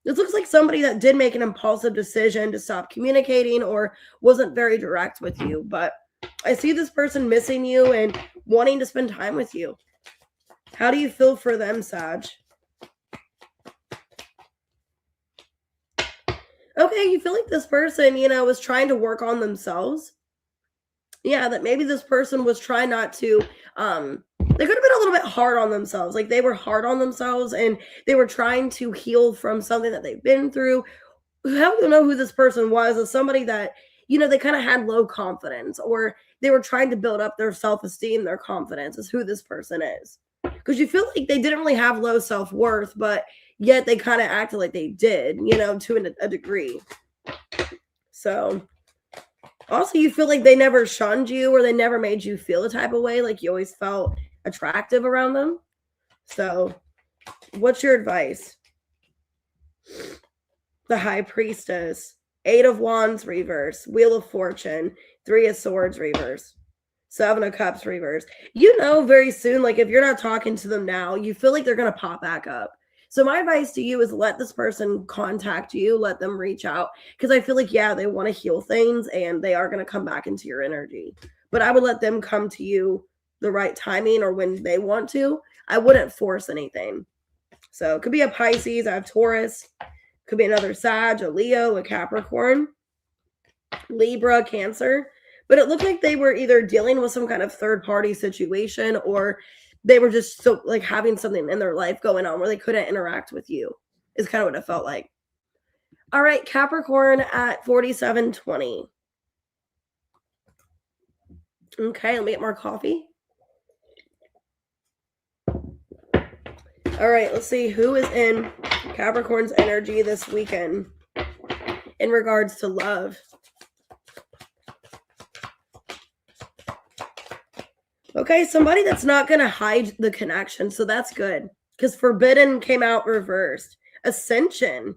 This looks like somebody that did make an impulsive decision to stop communicating or wasn't very direct with you. But I see this person missing you and wanting to spend time with you. How do you feel for them, Sag? Okay, you feel like this person, was trying to work on themselves. Yeah, that maybe this person was trying not to, they could have been a little bit hard on themselves. Like they were hard on themselves and they were trying to heal from something that they've been through. How do you know who this person was? Is somebody that, they kind of had low confidence, or they were trying to build up their self-esteem, their confidence is who this person is. Because you feel like they didn't really have low self-worth, but yet they kind of acted like they did, to a degree. So also you feel like they never shunned you, or they never made you feel a type of way, like you always felt attractive around them. So what's your advice? The High Priestess, 8 of Wands reverse, Wheel of Fortune, 3 of Swords reverse, 7 of Cups reverse. Very soon, like if you're not talking to them now, you feel like they're going to pop back up. So my advice to you is let this person contact you, let them reach out, because I feel like, yeah, they want to heal things and they are going to come back into your energy. But I would let them come to you the right timing or when they want to. I wouldn't force anything. So it could be a Pisces, I have Taurus, could be another Sag, a Leo, a Capricorn, Libra, Cancer. But it looked like they were either dealing with some kind of third-party situation, or they were just so like having something in their life going on where they couldn't interact with you, is kind of what it felt like. All right, Capricorn at 4720. Okay, let me get more coffee. All right, let's see who is in Capricorn's energy this weekend in regards to love. Okay, somebody that's not going to hide the connection, so that's good. Because Forbidden came out reversed. Ascension.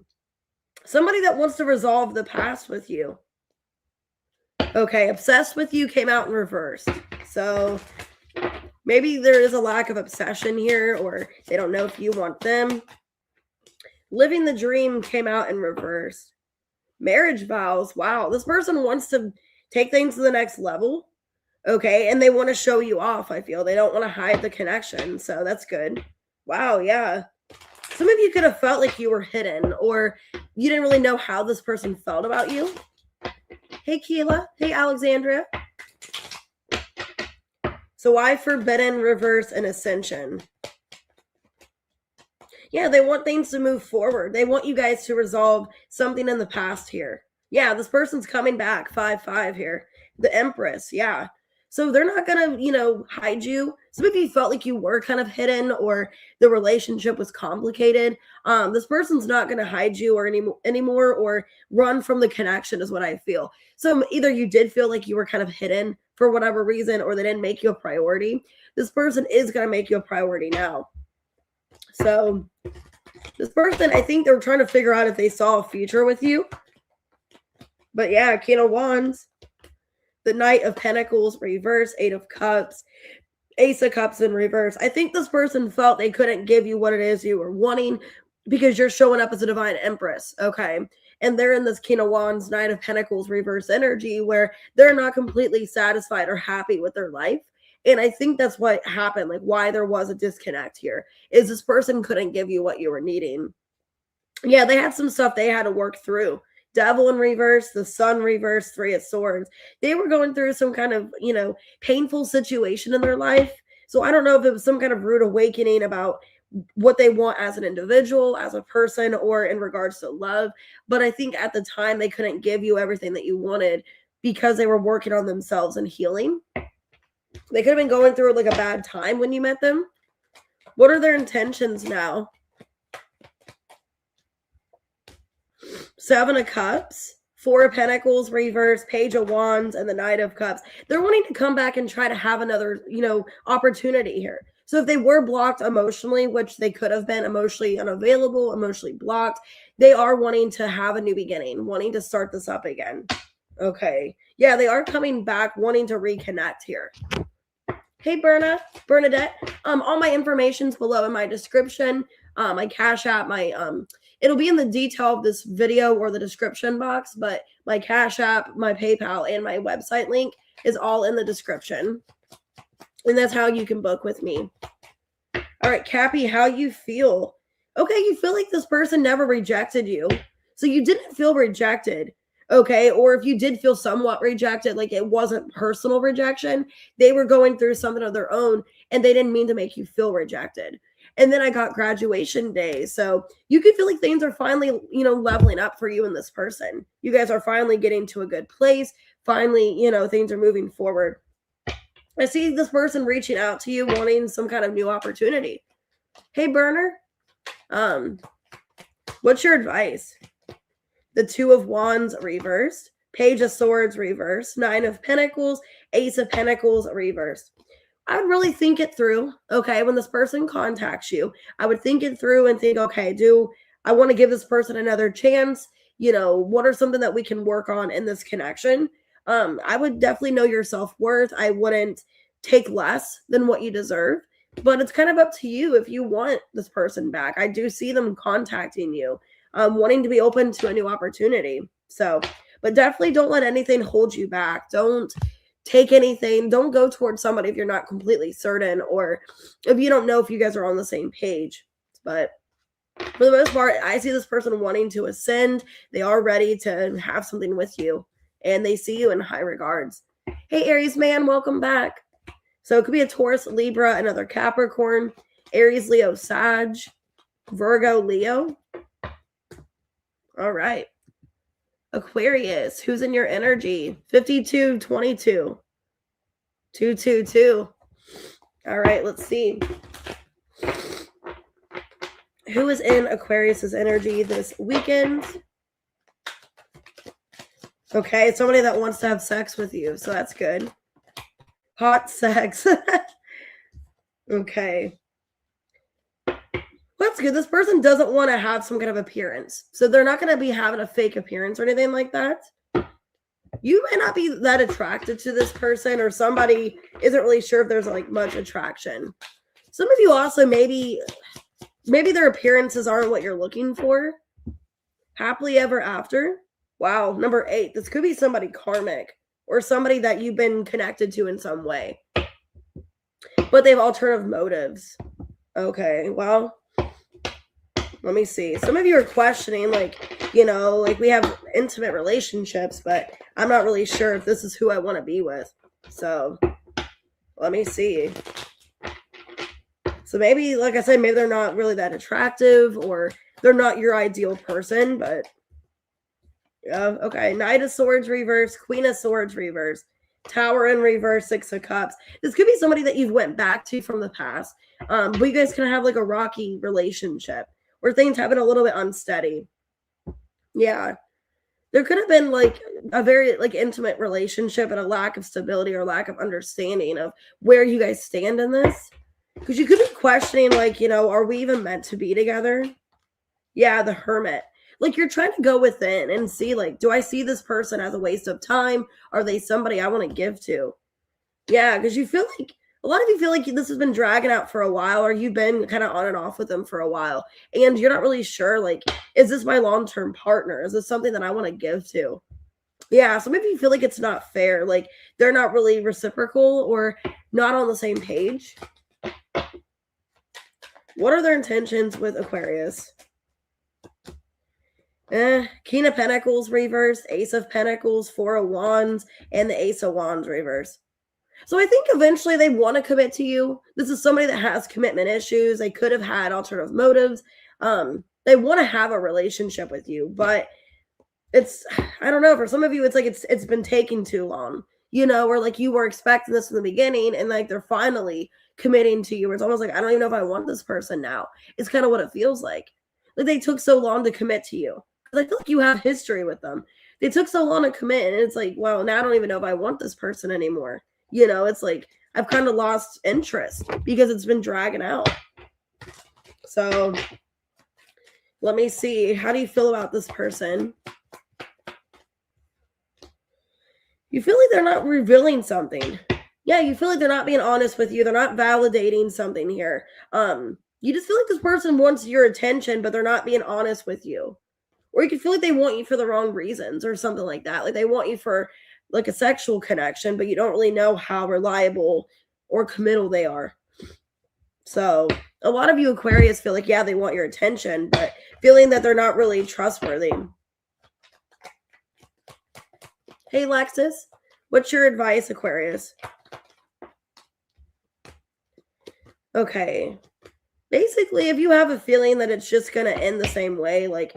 Somebody that wants to resolve the past with you. Okay, Obsessed with you came out in reversed. So maybe there is a lack of obsession here, or they don't know if you want them. Living the Dream came out in reverse. Marriage vows. Wow, this person wants to take things to the next level. Okay, and they want to show you off, I feel. They don't want to hide the connection, so that's good. Wow, yeah. Some of you could have felt like you were hidden, or you didn't really know how this person felt about you. Hey, Keela. Hey, Alexandria. So why Forbidden, Reverse, and Ascension? Yeah, they want things to move forward. They want you guys to resolve something in the past here. Yeah, this person's coming back, 5-5 here. The Empress, yeah. So they're not going to, hide you. Some of you felt like you were kind of hidden, or the relationship was complicated. This person's not going to hide you or anymore, or run from the connection is what I feel. So either you did feel like you were kind of hidden for whatever reason, or they didn't make you a priority. This person is going to make you a priority now. So this person, I think they're trying to figure out if they saw a future with you. But yeah, King of Wands. The Knight of Pentacles, reverse, 8 of Cups, Ace of Cups in reverse. I think this person felt they couldn't give you what it is you were wanting because you're showing up as a divine empress, okay? And they're in this King of Wands, Knight of Pentacles, reverse energy where they're not completely satisfied or happy with their life. And I think that's what happened, like why there was a disconnect here, is this person couldn't give you what you were needing. Yeah, they had some stuff they had to work through. Devil in reverse, the Sun reverse, Three of Swords. They were going through some kind of, painful situation in their life. So I don't know if it was some kind of rude awakening about what they want as an individual, as a person, or in regards to love. But I think at the time they couldn't give you everything that you wanted because they were working on themselves and healing. They could have been going through like a bad time when you met them. What are their intentions now? Seven of Cups, Four of Pentacles reverse, Page of Wands, and the Knight of Cups. They're wanting to come back and try to have another, opportunity here. So if they were blocked emotionally, which they could have been emotionally unavailable, emotionally blocked, they are wanting to have a new beginning, wanting to start this up again. Okay. Yeah, they are coming back, wanting to reconnect here. Hey, Bernadette. All my information's below in my description. My Cash App, it'll be in the detail of this video or the description box, but my Cash App, my PayPal, and my website link is all in the description. And that's how you can book with me. All right, Cappy, how you feel? Okay, you feel like this person never rejected you. So you didn't feel rejected. Okay, or if you did feel somewhat rejected, like it wasn't personal rejection, they were going through something of their own and they didn't mean to make you feel rejected. And then I got graduation day. So you could feel like things are finally, leveling up for you and this person. You guys are finally getting to a good place. Finally, things are moving forward. I see this person reaching out to you, wanting some kind of new opportunity. Hey, Burner, what's your advice? The Two of Wands reversed, Page of Swords reversed, Nine of Pentacles, Ace of Pentacles reversed. I would really think it through, okay? When this person contacts you, I would think it through and think, okay, do I want to give this person another chance? What are something that we can work on in this connection? I would definitely know your self-worth. I wouldn't take less than what you deserve, but it's kind of up to you if you want this person back. I do see them contacting you, wanting to be open to a new opportunity. So, but definitely don't let anything hold you back. Don't take anything. Don't go towards somebody if you're not completely certain or if you don't know if you guys are on the same page. But for the most part, I see this person wanting to ascend. They are ready to have something with you and they see you in high regards. Hey, Aries man, welcome back. So it could be a Taurus, Libra, another Capricorn, Aries, Leo, Sag, Virgo, Leo. All right. Aquarius, who's in your energy? 5222. 222. All right, let's see. Who is in Aquarius's energy this weekend? Okay, it's somebody that wants to have sex with you, so that's good. Hot sex. Okay. That's good. This person doesn't want to have some kind of appearance. So they're not going to be having a fake appearance or anything like that. You might not be that attracted to this person or somebody isn't really sure if there's like much attraction. Some of you also maybe their appearances aren't what you're looking for. Happily ever after. Wow. Number 8. This could be somebody karmic or somebody that you've been connected to in some way. But they have alternative motives. Okay. Well, let me see. Some of you are questioning, like we have intimate relationships, but I'm not really sure if this is who I want to be with. So let me see. So maybe, like I said, maybe they're not really that attractive or they're not your ideal person, but yeah, okay. Knight of Swords reverse, Queen of Swords reverse, Tower in reverse, Six of Cups. This could be somebody that you've went back to from the past, but you guys can have like a rocky relationship where things have been a little bit unsteady. Yeah. There could have been like a very like intimate relationship and a lack of stability or lack of understanding of where you guys stand in this. Because you could be questioning like, are we even meant to be together? Yeah, the Hermit. Like you're trying to go within and see like, do I see this person as a waste of time? Are they somebody I want to give to? Yeah, because you feel like a lot of you feel like this has been dragging out for a while or you've been kind of on and off with them for a while. And you're not really sure, like, is this my long-term partner? Is this something that I want to give to? Yeah, some of you feel like it's not fair. Like they're not really reciprocal or not on the same page. What are their intentions with Aquarius? King of Pentacles reverse, Ace of Pentacles, Four of Wands, and the Ace of Wands reverse. So I think eventually they want to commit to you. This is somebody that has commitment issues. They could have had alternative motives. They want to have a relationship with you, but it's, I don't know, for some of you, it's like it's been taking too long, you know, or like you were expecting this in the beginning and like they're finally committing to you. It's almost like, I don't even know if I want this person now. It's kind of what it feels like. Like they took so long to commit to you. Because I feel like you have history with them. They took so long to commit, and it's like, well, now I don't even know if I want this person anymore. You know, it's like I've kind of lost interest because it's been dragging out. So let me see. How do you feel about this person? You feel like they're not revealing something. Yeah, you feel like they're not being honest with you. They're not validating something here. You just feel like this person wants your attention, but they're not being honest with you. Or you can feel like they want you for the wrong reasons or something like that. Like they want you for like a sexual connection, but you don't really know how reliable or committal they are. So a lot of you Aquarius feel like, yeah, they want your attention, but feeling that they're not really trustworthy. Hey, Lexus, what's your advice, Aquarius? Okay. Basically, if you have a feeling that it's just going to end the same way, like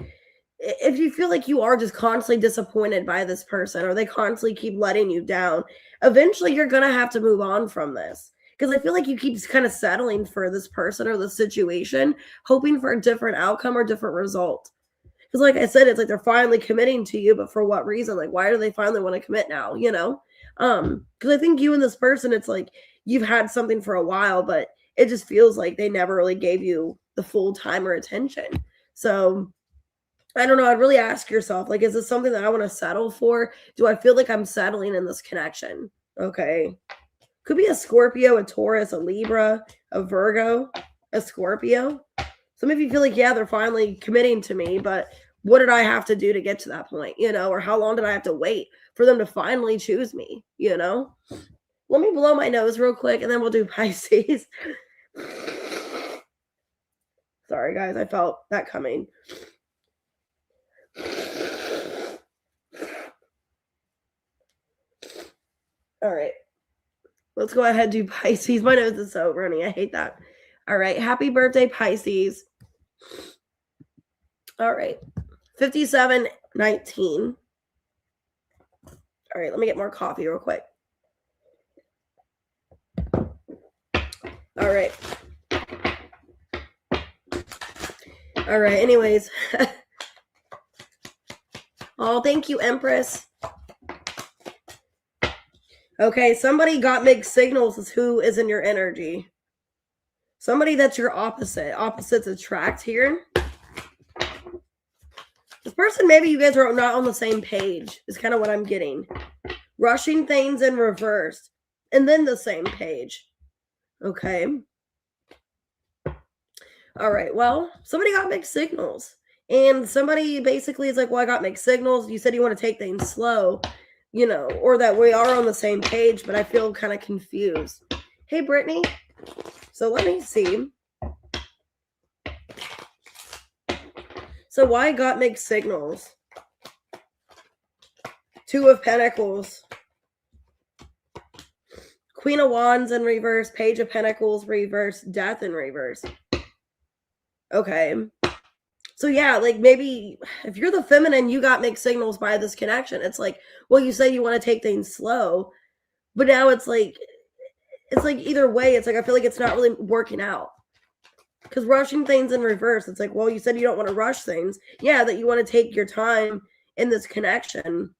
if you feel like you are just constantly disappointed by this person or they constantly keep letting you down, eventually you're going to have to move on from this. Because I feel like you keep kind of settling for this person or the situation, hoping for a different outcome or different result. Because like I said, it's like they're finally committing to you, but for what reason? Like, why do they finally want to commit now, you know? Because I think you and this person, it's like you've had something for a while, but it just feels like they never really gave you the full time or attention. So I don't know. I'd really ask yourself, like, is this something that I want to settle for? Do I feel like I'm settling in this connection? Okay. Could be a Scorpio, a Taurus, a Libra, a Virgo, a Scorpio. Some of you feel like, yeah, they're finally committing to me, but what did I have to do to get to that point, you know? Or how long did I have to wait for them to finally choose me, you know? Let me blow my nose real quick, and then we'll do Pisces. Sorry, guys. I felt that coming. All right. Let's go ahead and do Pisces. My nose is so runny. I hate that. All right. Happy birthday, Pisces. All right. 5719. All right. Let me get more coffee real quick. All right. All right. Anyways. Oh, thank you, Empress. Okay, somebody got mixed signals is who is in your energy. Somebody that's your opposite. Opposites attract here. This person, maybe you guys are not on the same page, is kind of what I'm getting. Rushing things in reverse. And then the same page. Okay. All right, well, somebody got mixed signals. And somebody basically is like, well, I got mixed signals. You said you want to take things slow. You know, or that we are on the same page, but I feel kind of confused. Hey, Brittany. So let me see. So why got mixed signals? Two of Pentacles. Queen of Wands in reverse. Page of Pentacles reverse. Death in reverse. Okay. So yeah, like maybe if you're the feminine, you got mixed signals by this connection. It's like, well, you say you want to take things slow, but now it's like either way, it's like, I feel like it's not really working out. Because rushing things in reverse, it's like, well, you said you don't want to rush things. Yeah, that you want to take your time in this connection,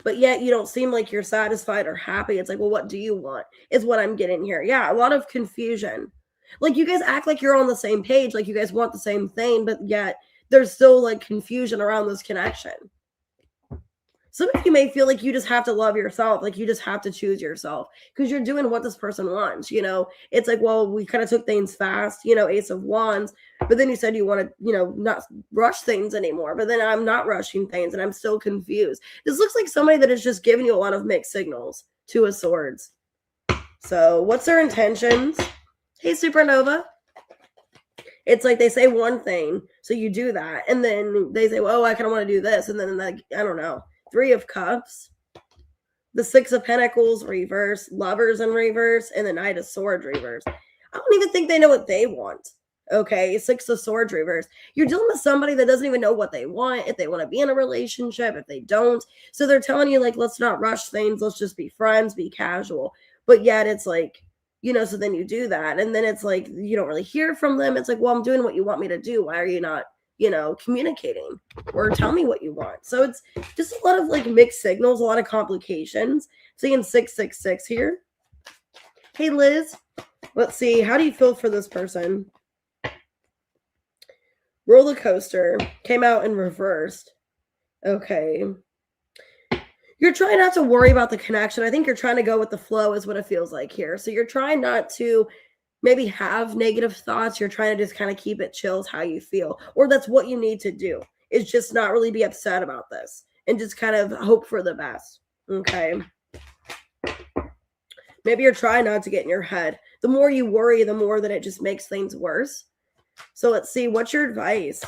but yet you don't seem like you're satisfied or happy. It's like, well, what do you want is what I'm getting here. Yeah, a lot of confusion. Like you guys act like you're on the same page, like you guys want the same thing, but yet there's still like confusion around this connection. Some of you may feel like you just have to love yourself, like you just have to choose yourself because you're doing what this person wants, you know? It's like, well, we kind of took things fast, you know, Ace of Wands, but then you said you want to, you know, not rush things anymore, but then I'm not rushing things and I'm still confused. This looks like somebody that is just giving you a lot of mixed signals. Two of Swords. So what's their intentions? Hey, Supernova. It's like they say one thing, so you do that, and then they say, well, I kind of want to do this, and then like, I don't know. 3 of Cups, the 6 of Pentacles reverse, Lovers in reverse, and the Knight of Swords reverse. I don't even think they know what they want. Okay, 6 of Swords reverse. You're dealing with somebody that doesn't even know what they want, if they want to be in a relationship, if they don't. So they're telling you, like, let's not rush things. Let's just be friends, be casual. But yet it's like, so then you do that. And then it's like, you don't really hear from them. It's like, well, I'm doing what you want me to do. Why are you not, communicating or tell me what you want? So it's just a lot of like mixed signals, a lot of complications. Seeing 666 here. Hey, Liz, let's see. How do you feel for this person? Roller coaster came out in reversed. Okay. You're trying not to worry about the connection. I think you're trying to go with the flow is what it feels like here. So you're trying not to maybe have negative thoughts. You're trying to just kind of keep it chilled how you feel. Or that's what you need to do, is just not really be upset about this and just kind of hope for the best. Okay. Maybe you're trying not to get in your head. The more you worry, the more that it just makes things worse. So let's see, what's your advice?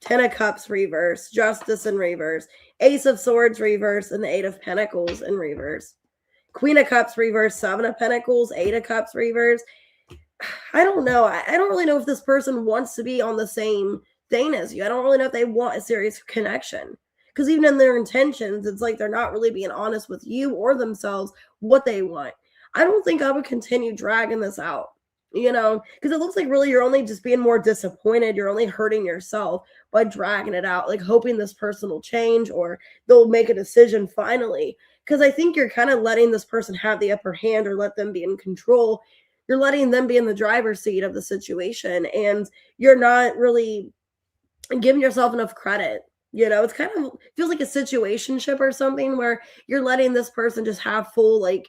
10 of Cups reverse, Justice in reverse, Ace of Swords reverse, and the 8 of Pentacles in reverse. Queen of Cups reverse, 7 of Pentacles, 8 of Cups reverse. I don't know. I don't really know if this person wants to be on the same thing as you. I don't really know if they want a serious connection. Because even in their intentions, it's like they're not really being honest with you or themselves what they want. I don't think I would continue dragging this out. Because it looks like really you're only just being more disappointed. You're only hurting yourself by dragging it out, like hoping this person will change or they'll make a decision finally. Because I think you're kind of letting this person have the upper hand or let them be in control. You're letting them be in the driver's seat of the situation, and you're not really giving yourself enough credit. It's kind of feels like a situationship or something where you're letting this person just have full, like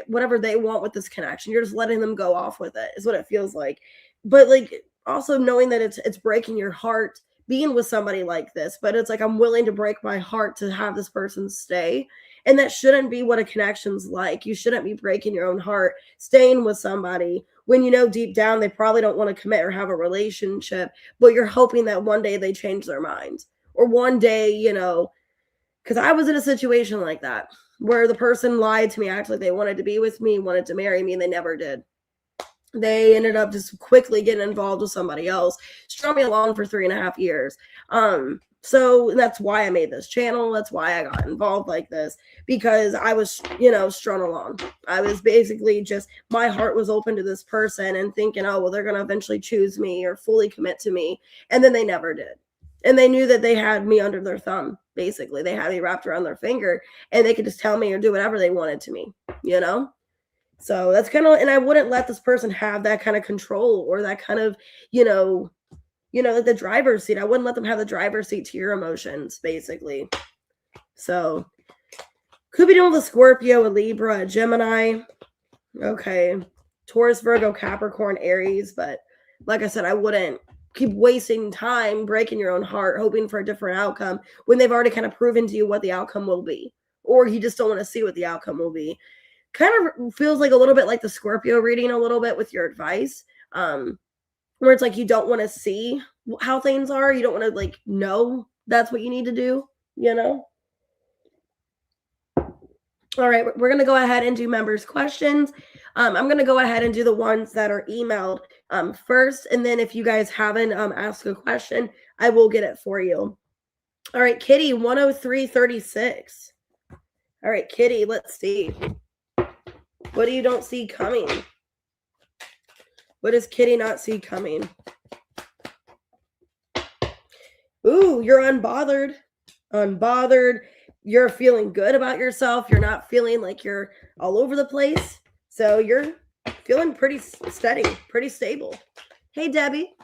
whatever they want with this connection. You're just letting them go off with it is what it feels like. But like also knowing that it's breaking your heart being with somebody like this, but it's like, I'm willing to break my heart to have this person stay. And that shouldn't be what a connection's like. You shouldn't be breaking your own heart, staying with somebody when deep down they probably don't want to commit or have a relationship, but you're hoping that one day they change their mind. Or one day, because I was in a situation like that, where the person lied to me, acted like they wanted to be with me, wanted to marry me, and they never did. They ended up just quickly getting involved with somebody else, strung me along for 3.5 years. So that's why I made this channel. That's why I got involved like this, because I was, strung along. I was basically just, my heart was open to this person and thinking, oh, well, they're going to eventually choose me or fully commit to me. And then they never did. And they knew that they had me under their thumb. Basically, they had me wrapped around their finger and they could just tell me or do whatever they wanted to me, So that's kind of, and I wouldn't let this person have that kind of control or that kind of, like the driver's seat. I wouldn't let them have the driver's seat to your emotions, basically. So could be dealing with a Scorpio, a Libra, a Gemini. Okay. Taurus, Virgo, Capricorn, Aries. But like I said, I wouldn't keep wasting time breaking your own heart, hoping for a different outcome when they've already kind of proven to you what the outcome will be, or you just don't want to see what the outcome will be. Kind of feels like a little bit like the Scorpio reading a little bit with your advice, where it's like you don't want to see how things are. You don't want to know that's what you need to do, All right, we're going to go ahead and do members' questions. I'm going to go ahead and do the ones that are emailed first. And then if you guys haven't asked a question, I will get it for you. All right, Kitty, 10336. All right, Kitty, let's see. What do you don't see coming? What does Kitty not see coming? Ooh, you're unbothered. Unbothered. You're feeling good about yourself. You're not feeling like you're all over the place. So you're feeling pretty steady, pretty stable. Hey, Debbie.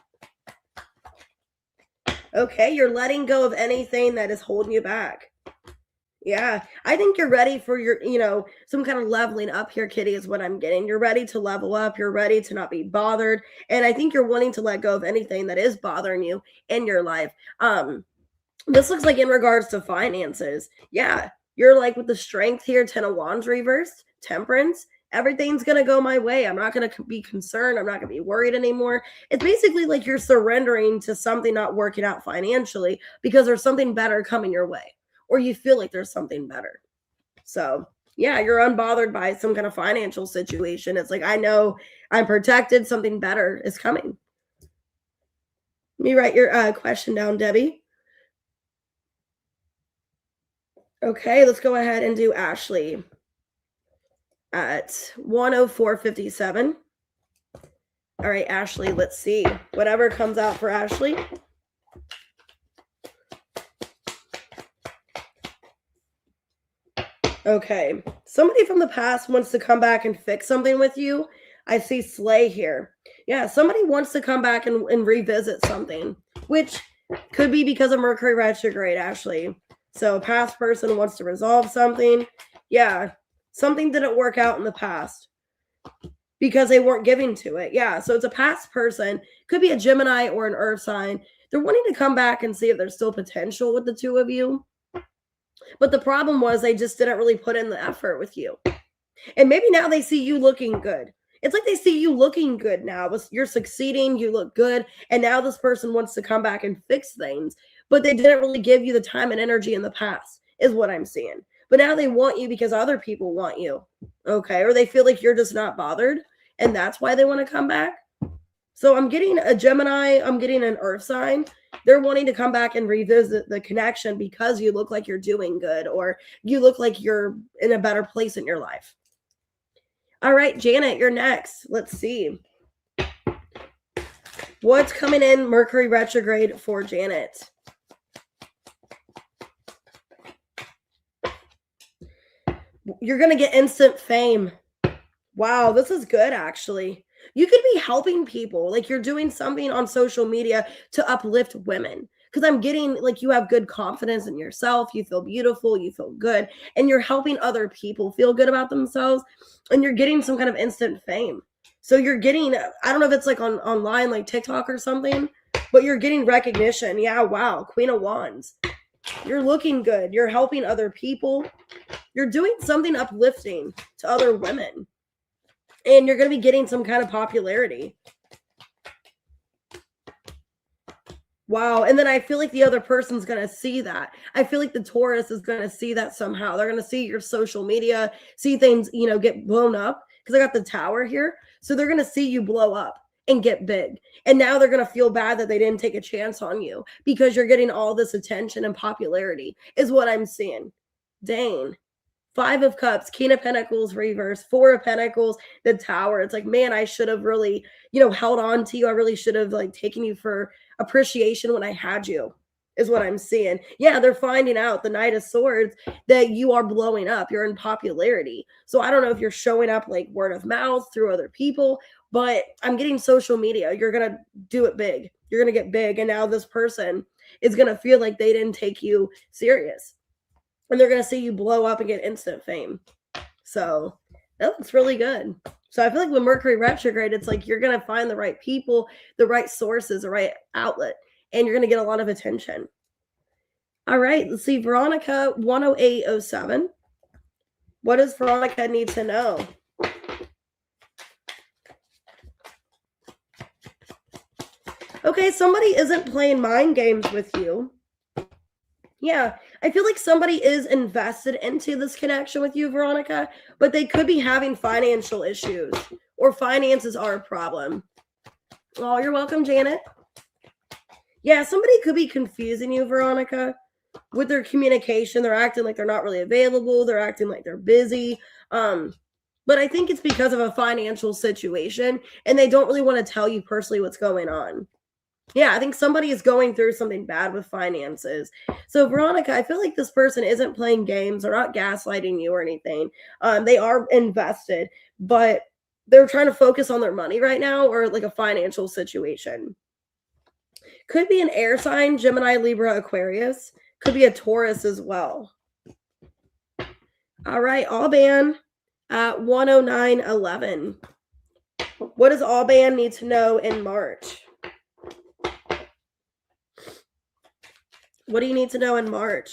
Okay, you're letting go of anything that is holding you back. Yeah, I think you're ready for your, some kind of leveling up here, Kitty, is what I'm getting. You're ready to level up. You're ready to not be bothered. And I think you're wanting to let go of anything that is bothering you in your life. This looks like in regards to finances. Yeah, you're like with the Strength here, 10 of Wands reversed, Temperance, Everything's going to go my way. I'm not going to be concerned. I'm not going to be worried anymore. It's basically like you're surrendering to something not working out financially because there's something better coming your way, or you feel like there's something better. So yeah, you're unbothered by some kind of financial situation. It's like, I know I'm protected. Something better is coming. Let me write your question down, Debbie. Okay, let's go ahead and do Ashley at 104.57. All right, Ashley, let's see. Whatever comes out for Ashley. Okay, somebody from the past wants to come back and fix something with you. I see Slay here. Yeah, somebody wants to come back and revisit something, which could be because of Mercury retrograde, Ashley. So a past person wants to resolve something. Yeah, something didn't work out in the past because they weren't giving to it. Yeah, so it's a past person. Could be a Gemini or an Earth sign. They're wanting to come back and see if there's still potential with the two of you. But the problem was they just didn't really put in the effort with you. And maybe now they see you looking good. It's like they see you looking good now. You're succeeding, you look good, and now this person wants to come back and fix things, but they didn't really give you the time and energy in the past, is what I'm seeing. But now they want you because other people want you, okay? Or they feel like you're just not bothered, and that's why they want to come back. So I'm getting a Gemini, I'm getting an Earth sign. They're wanting to come back and revisit the connection because you look like you're doing good, or you look like you're in a better place in your life. All right, Janet, you're next. Let's see. What's coming in Mercury retrograde for Janet? You're going to get instant fame. Wow, this is good, actually. You could be helping people. Like you're doing something on social media to uplift women. Because I'm getting like you have good confidence in yourself. You feel beautiful. You feel good. And you're helping other people feel good about themselves. And you're getting some kind of instant fame. So you're getting, I don't know if it's like online, like TikTok or something, but you're getting recognition. Yeah, wow. Queen of Wands. You're looking good. You're helping other people. You're doing something uplifting to other women. And you're going to be getting some kind of popularity. Wow. And then I feel like the other person's going to see that. I feel like the Taurus is going to see that somehow. They're going to see your social media, see things, get blown up. Because I got the Tower here. So they're going to see you blow up and get big. And now they're going to feel bad that they didn't take a chance on you because you're getting all this attention and popularity is what I'm seeing. Dang. 5 of Cups, King of Pentacles reverse, 4 of Pentacles, the Tower. It's like, man, I should have really, held on to you. I really should have taken you for appreciation when I had you, is what I'm seeing. Yeah, they're finding out, the Knight of Swords, that you are blowing up. You're in popularity. So I don't know if you're showing up like word of mouth through other people, but I'm getting social media. You're going to do it big. You're going to get big. And now this person is going to feel like they didn't take you serious. And they're going to see you blow up and get instant fame. So that looks really good. So I feel like with Mercury retrograde, it's like you're going to find the right people, the right sources, the right outlet, and you're going to get a lot of attention. All right, let's see. Veronica, 10807. What does Veronica need to know? Okay, somebody isn't playing mind games with you. Yeah, I feel like somebody is invested into this connection with you, Veronica, but they could be having financial issues or finances are a problem. Oh, you're welcome, Janet. Yeah, somebody could be confusing you, Veronica, with their communication. They're acting like they're not really available. They're acting like they're busy. But I think it's because of a financial situation and they don't really want to tell you personally what's going on. Yeah, I think somebody is going through something bad with finances. So, Veronica, I feel like this person isn't playing games. They're not gaslighting you or anything. They are invested, but they're trying to focus on their money right now or like a financial situation. Could be an air sign, Gemini, Libra, Aquarius. Could be a Taurus as well. All right, Alban at 109.11. What does Alban need to know in March? What do you need to know in March?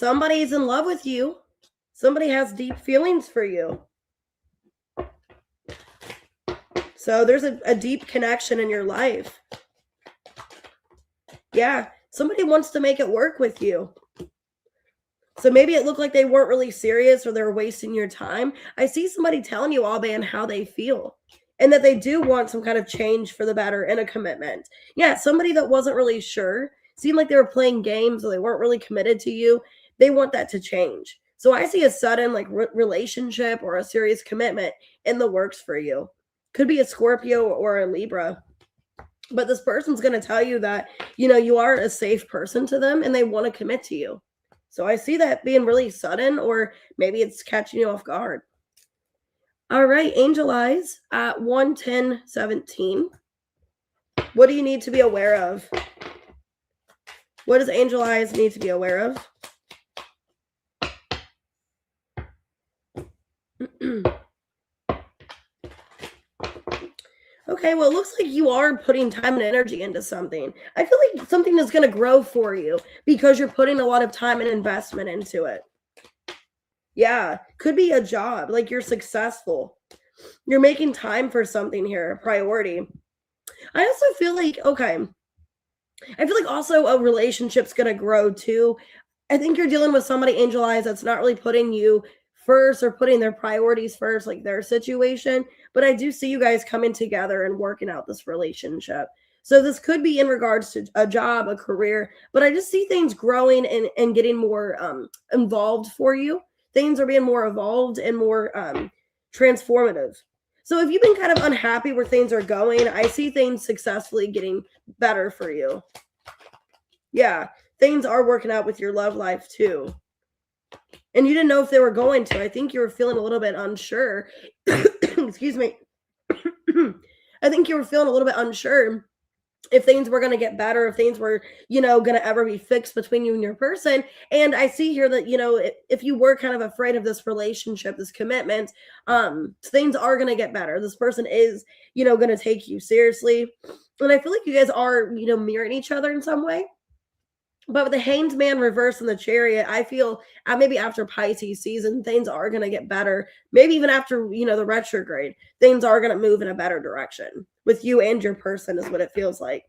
somebody's in love with you. Somebody has deep feelings for you. So there's a deep connection in your life. Yeah, somebody wants to make it work with you. So maybe it looked like they weren't really serious or they were wasting your time. I see somebody telling you all day and how they feel and that they do want some kind of change for the better in a commitment. Yeah, somebody that wasn't really sure, seemed like they were playing games or they weren't really committed to you. They want that to change. So I see a sudden like relationship or a serious commitment in the works for you. Could be a Scorpio or a Libra. But this person's going to tell you that, you are a safe person to them and they want to commit to you. So I see that being really sudden, or maybe it's catching you off guard. All right, Angel Eyes at 11017. What do you need to be aware of? What does Angel Eyes need to be aware of? Okay, well, it looks like you are putting time and energy into something. I feel like something is going to grow for you because you're putting a lot of time and investment into it. Yeah, could be a job, like you're successful. You're making time for something here, a priority. I also feel like, okay, I feel like also a relationship's going to grow too. I think you're dealing with somebody, Angel Eyes, that's not really putting you first or putting their priorities first, like their situation. But I do see you guys coming together and working out this relationship. So this could be in regards to a job, a career, but I just see things growing and getting more involved for you. Things are being more evolved and more transformative. So if you've been kind of unhappy where things are going, I see things successfully getting better for you. Yeah, things are working out with your love life too. And you didn't know if they were going to. I think you were feeling a little bit unsure. Excuse me. I think you were feeling a little bit unsure if things were going to get better, if things were, going to ever be fixed between you and your person. And I see here that, if you were kind of afraid of this relationship, this commitment, things are going to get better. This person is, going to take you seriously. And I feel like you guys are, mirroring each other in some way. But with the Hanged Man reverse in the Chariot, I feel maybe after Pisces season, things are going to get better. Maybe even after, the retrograde, things are going to move in a better direction with you and your person is what it feels like.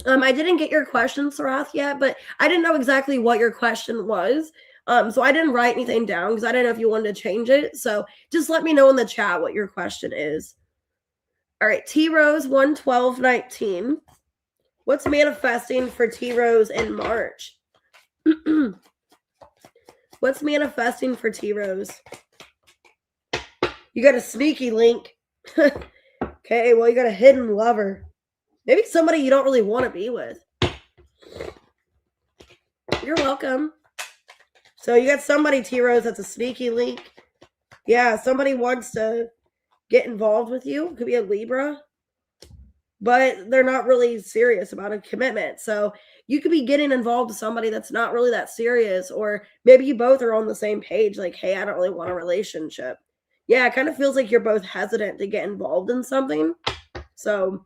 I didn't get your question, Sarath, yet, but I didn't know exactly what your question was. So I didn't write anything down because I didn't know if you wanted to change it. So just let me know in the chat what your question is. All right, T Rose 11219. What's manifesting for T Rose in March? What's manifesting for T Rose? You got a sneaky link. Okay, well, you got a hidden lover. Maybe somebody you don't really want to be with. You're welcome. So you got somebody, T Rose, that's a sneaky link. Yeah, somebody wants to get involved with you. Could be a Libra. But they're not really serious about a commitment. So you could be getting involved with somebody that's not really that serious, or maybe you both are on the same page, like, hey, I don't really want a relationship. Yeah, it kind of feels like you're both hesitant to get involved in something. So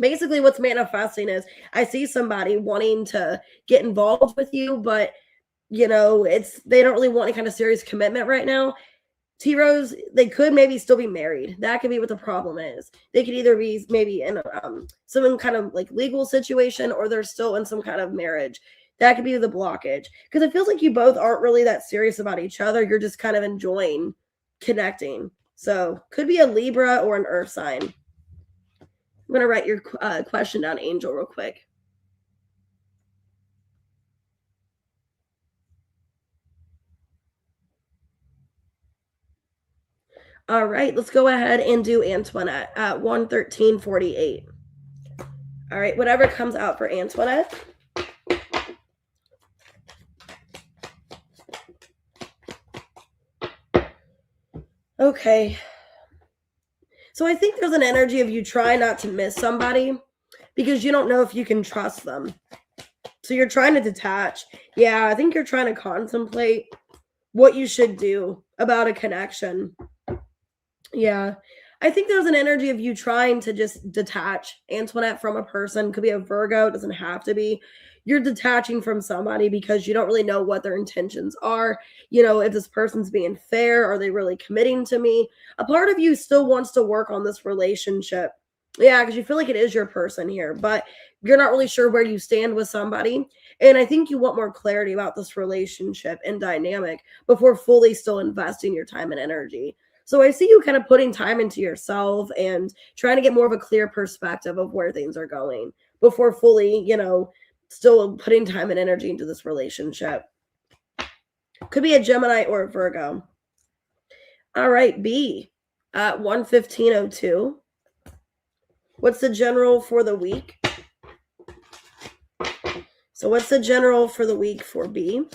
basically what's manifesting is I see somebody wanting to get involved with you, but, they don't really want any kind of serious commitment right now. T-Rose, they could maybe still be married. That could be what the problem is. They could either be maybe in some kind of like legal situation, or they're still in some kind of marriage. That could be the blockage. Because it feels like you both aren't really that serious about each other. You're just kind of enjoying connecting. So could be a Libra or an Earth sign. I'm going to write your question down, Angel, real quick. All right, let's go ahead and do Antoinette at 11348. All right, whatever comes out for Antoinette. Okay. So I think there's an energy of you trying not to miss somebody because you don't know if you can trust them. So you're trying to detach. Yeah, I think you're trying to contemplate what you should do about a connection. Yeah. I think there's an energy of you trying to just detach, Antoinette, from a person. Could be a Virgo, it doesn't have to be. you're detaching from somebody because you don't really know what their intentions are. You know, if this person's being fair, are they really committing to me? A part of you still wants to work on this relationship. Yeah, because you feel like it is your person here, but you're not really sure where you stand with somebody. And I think you want more clarity about this relationship and dynamic before fully still investing your time and energy. So I see you kind of putting time into yourself and trying to get more of a clear perspective of where things are going before fully, you know, still putting time and energy into this relationship. Could be a Gemini or a Virgo. All right, B at 1:15:02. What's the general for the week? So what's the general for the week for B?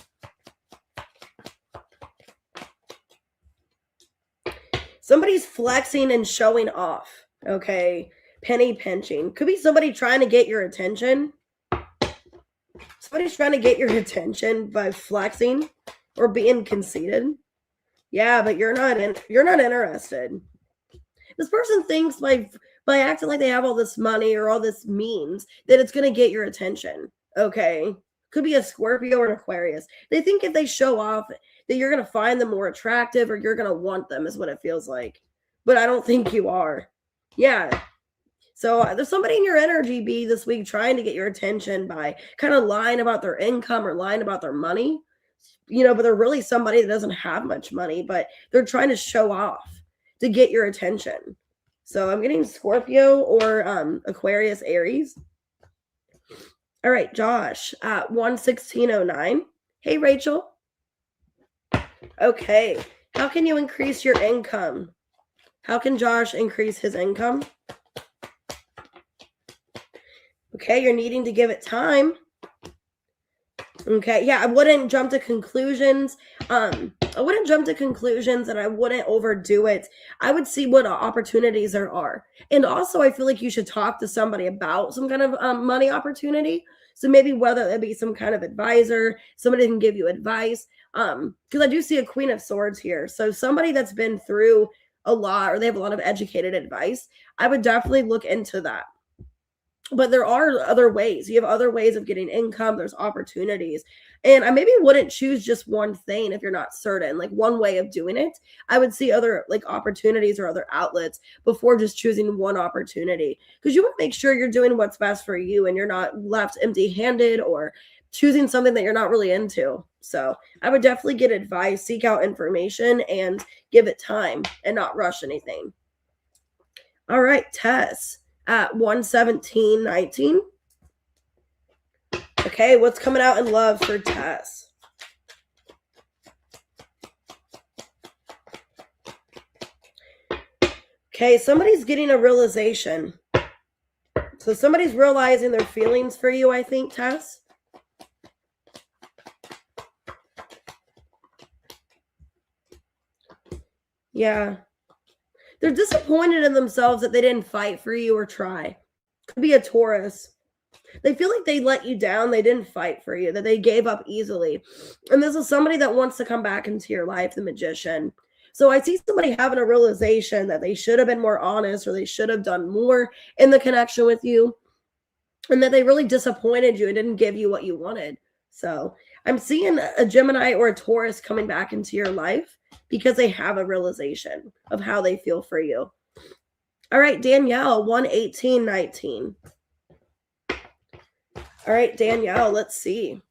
Somebody's flexing and showing off, okay? Penny pinching. Could be somebody trying to get your attention. Somebody's trying to get your attention by flexing or being conceited. Yeah, but you're not interested. This person thinks by acting like they have all this money or all this means that it's going to get your attention, okay? Could be a Scorpio or an Aquarius. They think if they show off that you're going to find them more attractive or you're going to want them is what it feels like. But I don't think you are. Yeah. So there's somebody in your energy, B, this week trying to get your attention by kind of lying about their income or lying about their money, you know, but they're really somebody that doesn't have much money, but they're trying to show off to get your attention. So I'm getting Scorpio or Aquarius, Aries. All right, Josh at 1:16:09. Hey, Rachel. Okay. How can you increase your income? How can Josh increase his income? Okay, you're needing to give it time. Okay, yeah, I wouldn't jump to conclusions. I wouldn't jump to conclusions and I wouldn't overdo it. I would see what opportunities there are. And also, I feel like you should talk to somebody about some kind of money opportunity. So maybe whether it be some kind of advisor, somebody can give you advice. Because I do see a Queen of Swords here. So somebody that's been through a lot or they have a lot of educated advice, I would definitely look into that. But there are other ways. You have other ways of getting income. There's opportunities. And I maybe wouldn't choose just one thing if you're not certain, like one way of doing it. I would see other like opportunities or other outlets before just choosing one opportunity. Because you want to make sure you're doing what's best for you and you're not left empty-handed or choosing something that you're not really into. So I would definitely get advice, seek out information, and give it time and not rush anything. All right, Tess at 1:17:19. Okay, what's coming out in love for Tess? Okay, somebody's getting a realization. So somebody's realizing their feelings for you, I think, Tess. Yeah. They're disappointed in themselves that they didn't fight for you or try. Could be a Taurus. They feel like they let you down. They didn't fight for you, that they gave up easily. And this is somebody that wants to come back into your life, the Magician. So I see somebody having a realization that they should have been more honest or they should have done more in the connection with you and that they really disappointed you and didn't give you what you wanted. So I'm seeing a Gemini or a Taurus coming back into your life because they have a realization of how they feel for you. All right, Danielle, 1:18:19. All right, Danielle, let's see.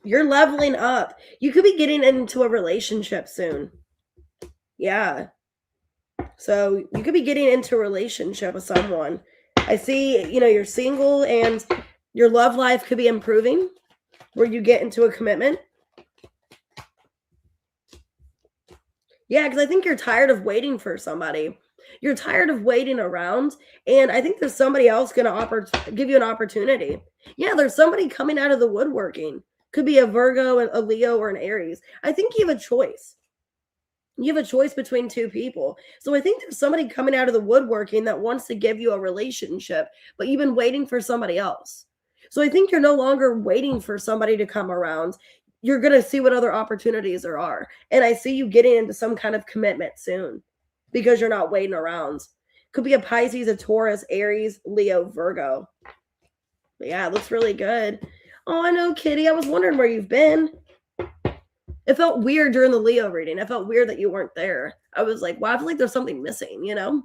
You're leveling up. You could be getting into a relationship soon. Yeah. So you could be getting into a relationship with someone. I see, you're single and your love life could be improving where you get into a commitment. Yeah, because I think you're tired of waiting for somebody. You're tired of waiting around, and I think there's somebody else going to give you an opportunity. Yeah, there's somebody coming out of the woodworking. Could be a Virgo, a Leo, or an Aries. I think you have a choice. You have a choice between two people. So I think there's somebody coming out of the woodworking that wants to give you a relationship, but you've been waiting for somebody else. So I think you're no longer waiting for somebody to come around. You're going to see what other opportunities there are. And I see you getting into some kind of commitment soon because you're not waiting around. Could be a Pisces, a Taurus, Aries, Leo, Virgo. But yeah, it looks really good. Oh, I know, Kitty. I was wondering where you've been. It felt weird during the Leo reading. It felt weird that you weren't there. I was like, wow, I feel like there's something missing, you know?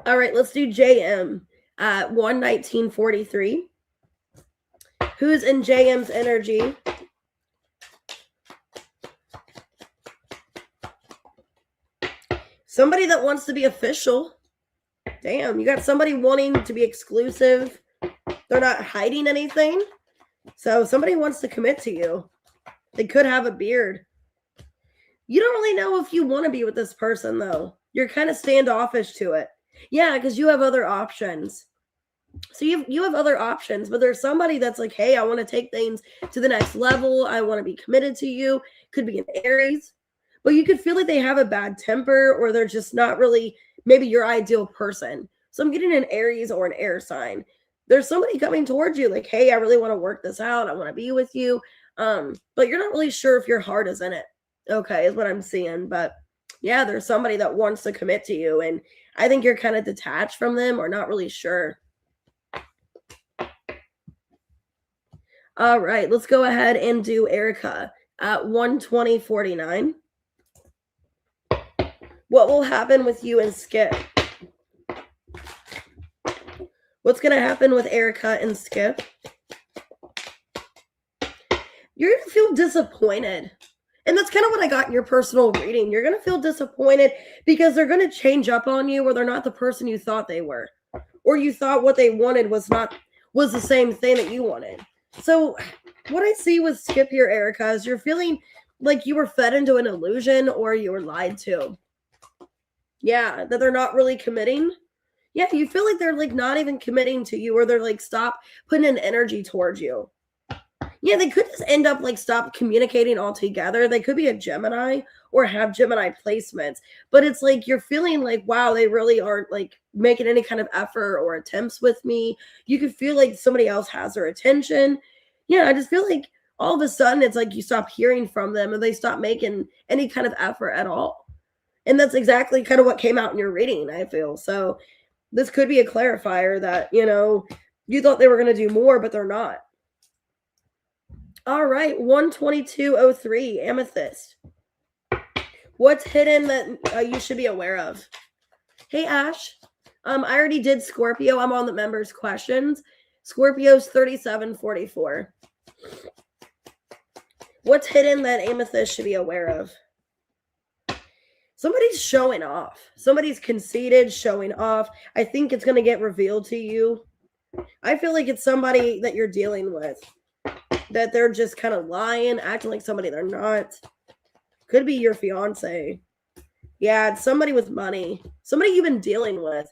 All right, let's do JM at 11943. Who's in JM's energy? Somebody that wants to be official. Damn, you got somebody wanting to be exclusive. They're not hiding anything. So somebody wants to commit to you. They could have a beard. You don't really know if you want to be with this person, though. You're kind of standoffish to it. Yeah, because you have other options. So you have other options, but there's somebody that's like, hey, I want to take things to the next level. I want to be committed to you. Could be an Aries. But you could feel like they have a bad temper, or they're just not really maybe your ideal person. So I'm getting an Aries or an air sign. There's somebody coming towards you like, hey, I really want to work this out. I want to be with you. But you're not really sure if your heart is in it. Okay, is what I'm seeing. But yeah, there's somebody that wants to commit to you. And I think you're kind of detached from them or not really sure. All right, let's go ahead and do Erica at 12049. What will happen with you and Skip? What's going to happen with Erica and Skip? You're going to feel disappointed. And that's kind of what I got in your personal reading. You're going to feel disappointed because they're going to change up on you, or they're not the person you thought they were. Or you thought what they wanted was the same thing that you wanted. So what I see with Skip here, Erica, is you're feeling like you were fed into an illusion or you were lied to. Yeah, that they're not really committing. Yeah, you feel like they're like not even committing to you, or they're like stop putting an energy towards you. Yeah, they could just end up like stop communicating altogether. They could be a Gemini or have Gemini placements, but it's like you're feeling like, wow, they really aren't like making any kind of effort or attempts with me. You could feel like somebody else has their attention. Yeah, I just feel like all of a sudden it's like you stop hearing from them and they stop making any kind of effort at all. And that's exactly kind of what came out in your reading, I feel. So this could be a clarifier that, you know, you thought they were going to do more, but they're not. All right, 12203, Amethyst. What's hidden that you should be aware of? Hey, Ash. I already did Scorpio. I'm on the members' questions. Scorpio's 3744. What's hidden that Amethyst should be aware of? Somebody's showing off. Somebody's conceited, showing off. I think it's going to get revealed to you. I feel like it's somebody that you're dealing with, that they're just kind of lying, acting like somebody they're not. Could be your fiance. Yeah, it's somebody with money. Somebody you've been dealing with.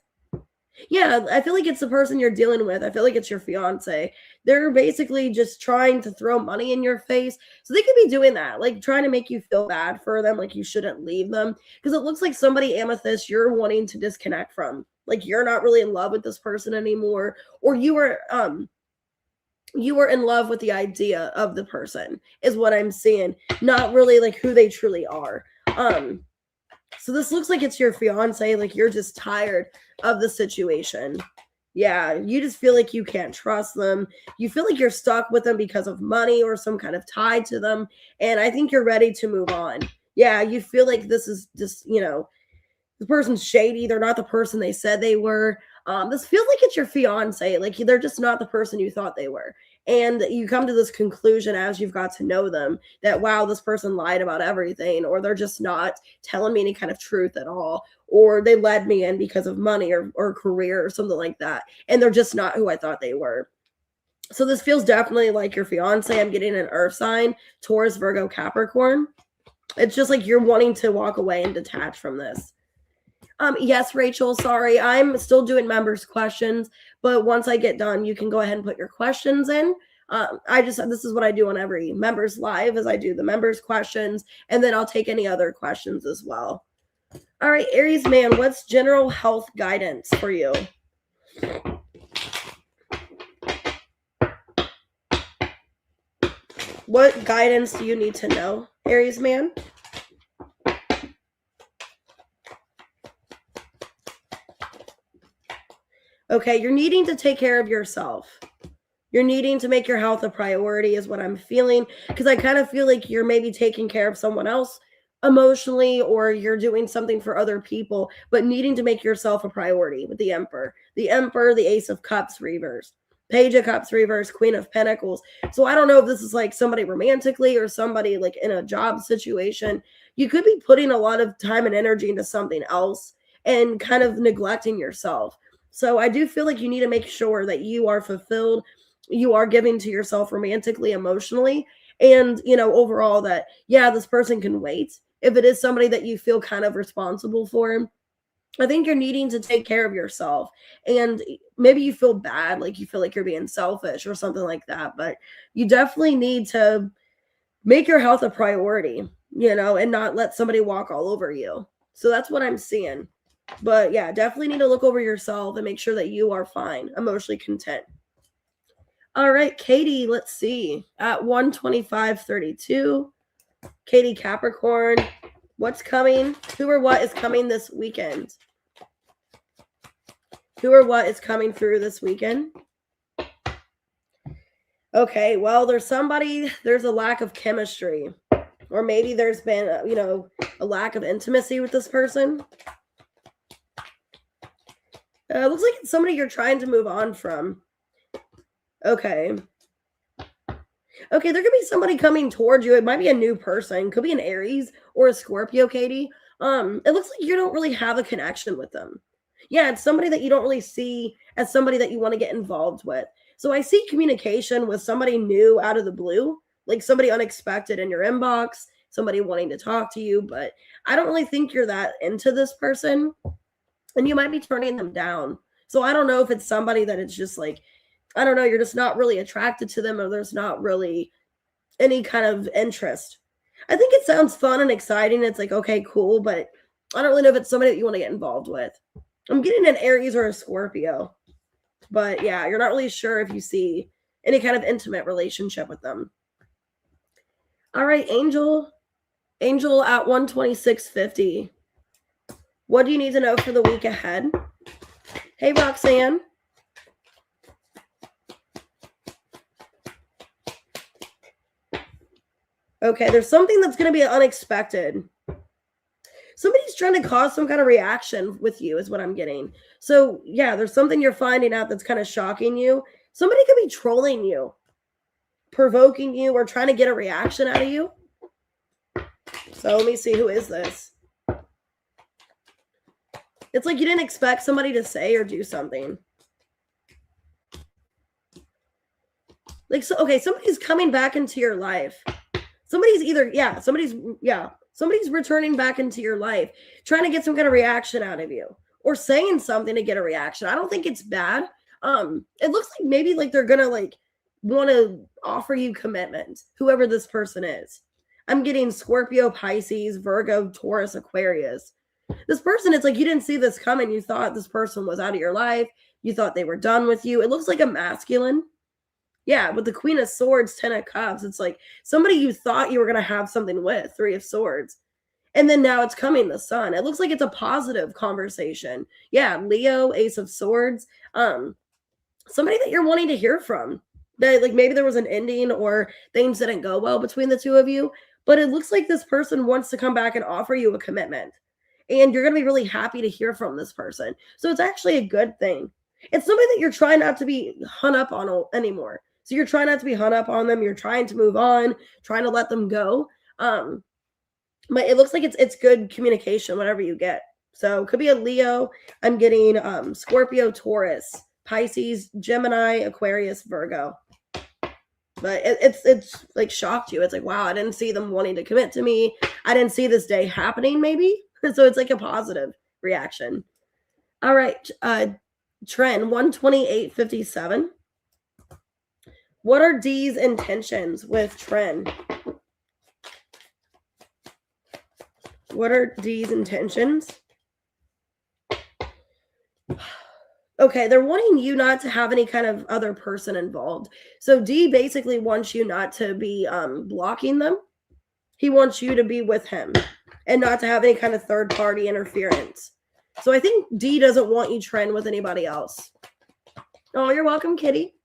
Yeah, I feel like it's the person you're dealing with. I feel like it's your fiance. They're basically just trying to throw money in your face. So they could be doing that, like trying to make you feel bad for them, like you shouldn't leave them. Because it looks like somebody, Amethyst, you're wanting to disconnect from. Like you're not really in love with this person anymore. Or you were in love with the idea of the person, is what I'm seeing. Not really like who they truly are. So this looks like it's your fiance, like you're just tired of the situation. Yeah, you just feel like you can't trust them. You feel like you're stuck with them because of money or some kind of tie to them. And I think you're ready to move on. Yeah, you feel like this is just, you know, the person's shady. They're not the person they said they were. This feels like it's your fiance. Like they're just not the person you thought they were. And you come to this conclusion as you've got to know them that, wow, this person lied about everything, or they're just not telling me any kind of truth at all, or they led me in because of money or career or something like that. And they're just not who I thought they were. So this feels definitely like your fiance. I'm getting an earth sign, Taurus, Virgo, Capricorn. It's just like you're wanting to walk away and detach from this. Yes, Rachel, sorry. I'm still doing members' questions, but once I get done, you can go ahead and put your questions in. This is what I do on every members live, is I do the members' questions, and then I'll take any other questions as well. All right, Aries man, what's general health guidance for you? What guidance do you need to know, Aries man? Okay, you're needing to take care of yourself. You're needing to make your health a priority is what I'm feeling, because I kind of feel like you're maybe taking care of someone else emotionally, or you're doing something for other people, but needing to make yourself a priority with the Emperor. The Emperor, the Ace of Cups reverse, Page of Cups reverse, Queen of Pentacles. So I don't know if this is like somebody romantically or somebody like in a job situation. You could be putting a lot of time and energy into something else and kind of neglecting yourself. So I do feel like you need to make sure that you are fulfilled, you are giving to yourself romantically, emotionally, and overall that, yeah, this person can wait. If it is somebody that you feel kind of responsible for, I think you're needing to take care of yourself. And maybe you feel bad, like you feel like you're being selfish or something like that, but you definitely need to make your health a priority, and not let somebody walk all over you. So that's what I'm seeing. But yeah, definitely need to look over yourself and make sure that you are fine, emotionally content. All right, Katie, let's see. At 125.32, Katie Capricorn, what's coming? Who or what is coming this weekend? Who or what is coming through this weekend? Okay, well, there's a lack of chemistry. Or maybe there's been, a lack of intimacy with this person. Looks like it's somebody you're trying to move on from. Okay. Okay, there could be somebody coming towards you. It might be a new person. Could be an Aries or a Scorpio, Katie. It looks like you don't really have a connection with them. Yeah, it's somebody that you don't really see as somebody that you want to get involved with. So I see communication with somebody new out of the blue, like somebody unexpected in your inbox, somebody wanting to talk to you, but I don't really think you're that into this person, and you might be turning them down. So I don't know if it's somebody that it's just like, I don't know, you're just not really attracted to them, or there's not really any kind of interest. I think it sounds fun and exciting. It's like, okay, cool, but I don't really know if it's somebody that you want to get involved with. I'm getting an Aries or a Scorpio. But yeah, you're not really sure if you see any kind of intimate relationship with them. All right, Angel. Angel at 126.50. What do you need to know for the week ahead? Hey, Roxanne. Okay, there's something that's going to be unexpected. Somebody's trying to cause some kind of reaction with you is what I'm getting. So yeah, there's something you're finding out that's kind of shocking you. Somebody could be trolling you, provoking you, or trying to get a reaction out of you. So let me see, who is this? It's like you didn't expect somebody to say or do something. Like, so, okay, somebody's coming back into your life. Somebody's returning back into your life, trying to get some kind of reaction out of you, or saying something to get a reaction. I don't think it's bad. It looks like maybe like they're gonna like want to offer you commitment, whoever this person is. I'm getting Scorpio, Pisces, Virgo, Taurus, Aquarius. This person, it's like you didn't see this coming. You thought this person was out of your life. You thought they were done with you. It looks like a masculine. Yeah, with the Queen of Swords, 10 of Cups, it's like somebody you thought you were going to have something with, 3 of Swords. And then now it's coming the Sun. It looks like it's a positive conversation. Yeah, Leo, Ace of Swords. Somebody that you're wanting to hear from. That like maybe there was an ending or things didn't go well between the two of you, but it looks like this person wants to come back and offer you a commitment. And you're going to be really happy to hear from this person. So it's actually a good thing. It's somebody that you're trying not to be hung up on anymore. So you're trying not to be hung up on them. You're trying to move on, trying to let them go. But it looks like it's good communication, whatever you get. So it could be a Leo. I'm getting Scorpio, Taurus, Pisces, Gemini, Aquarius, Virgo. But it's like shocked you. It's like, wow, I didn't see them wanting to commit to me. I didn't see this day happening, maybe. So it's like a positive reaction. All right. Trend 128.57. What are D's intentions with Trend? What are D's intentions? Okay, they're wanting you not to have any kind of other person involved. So D basically wants you not to be blocking them. He wants you to be with him and not to have any kind of third party interference. So I think D doesn't want you Trend with anybody else. Oh, you're welcome, Kitty.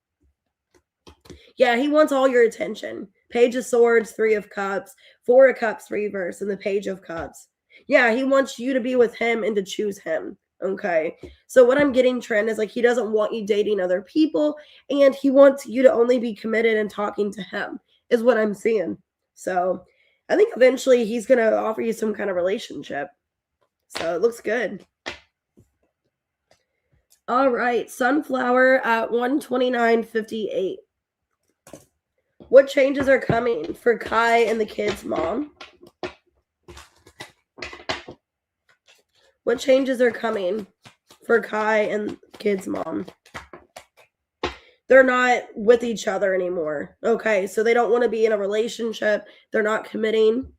Yeah, he wants all your attention. Page of Swords, Three of Cups, Four of Cups reverse, and the Page of Cups. Yeah, he wants you to be with him and to choose him. Okay. So what I'm getting, Trent, is like he doesn't want you dating other people, and he wants you to only be committed and talking to him, is what I'm seeing. So I think eventually he's going to offer you some kind of relationship. So it looks good. All right. Sunflower at 129.58. What changes are coming for Kai and the kid's mom? What changes are coming for Kai and kid's mom? They're not with each other anymore. Okay, so they don't want to be in a relationship. They're not committing.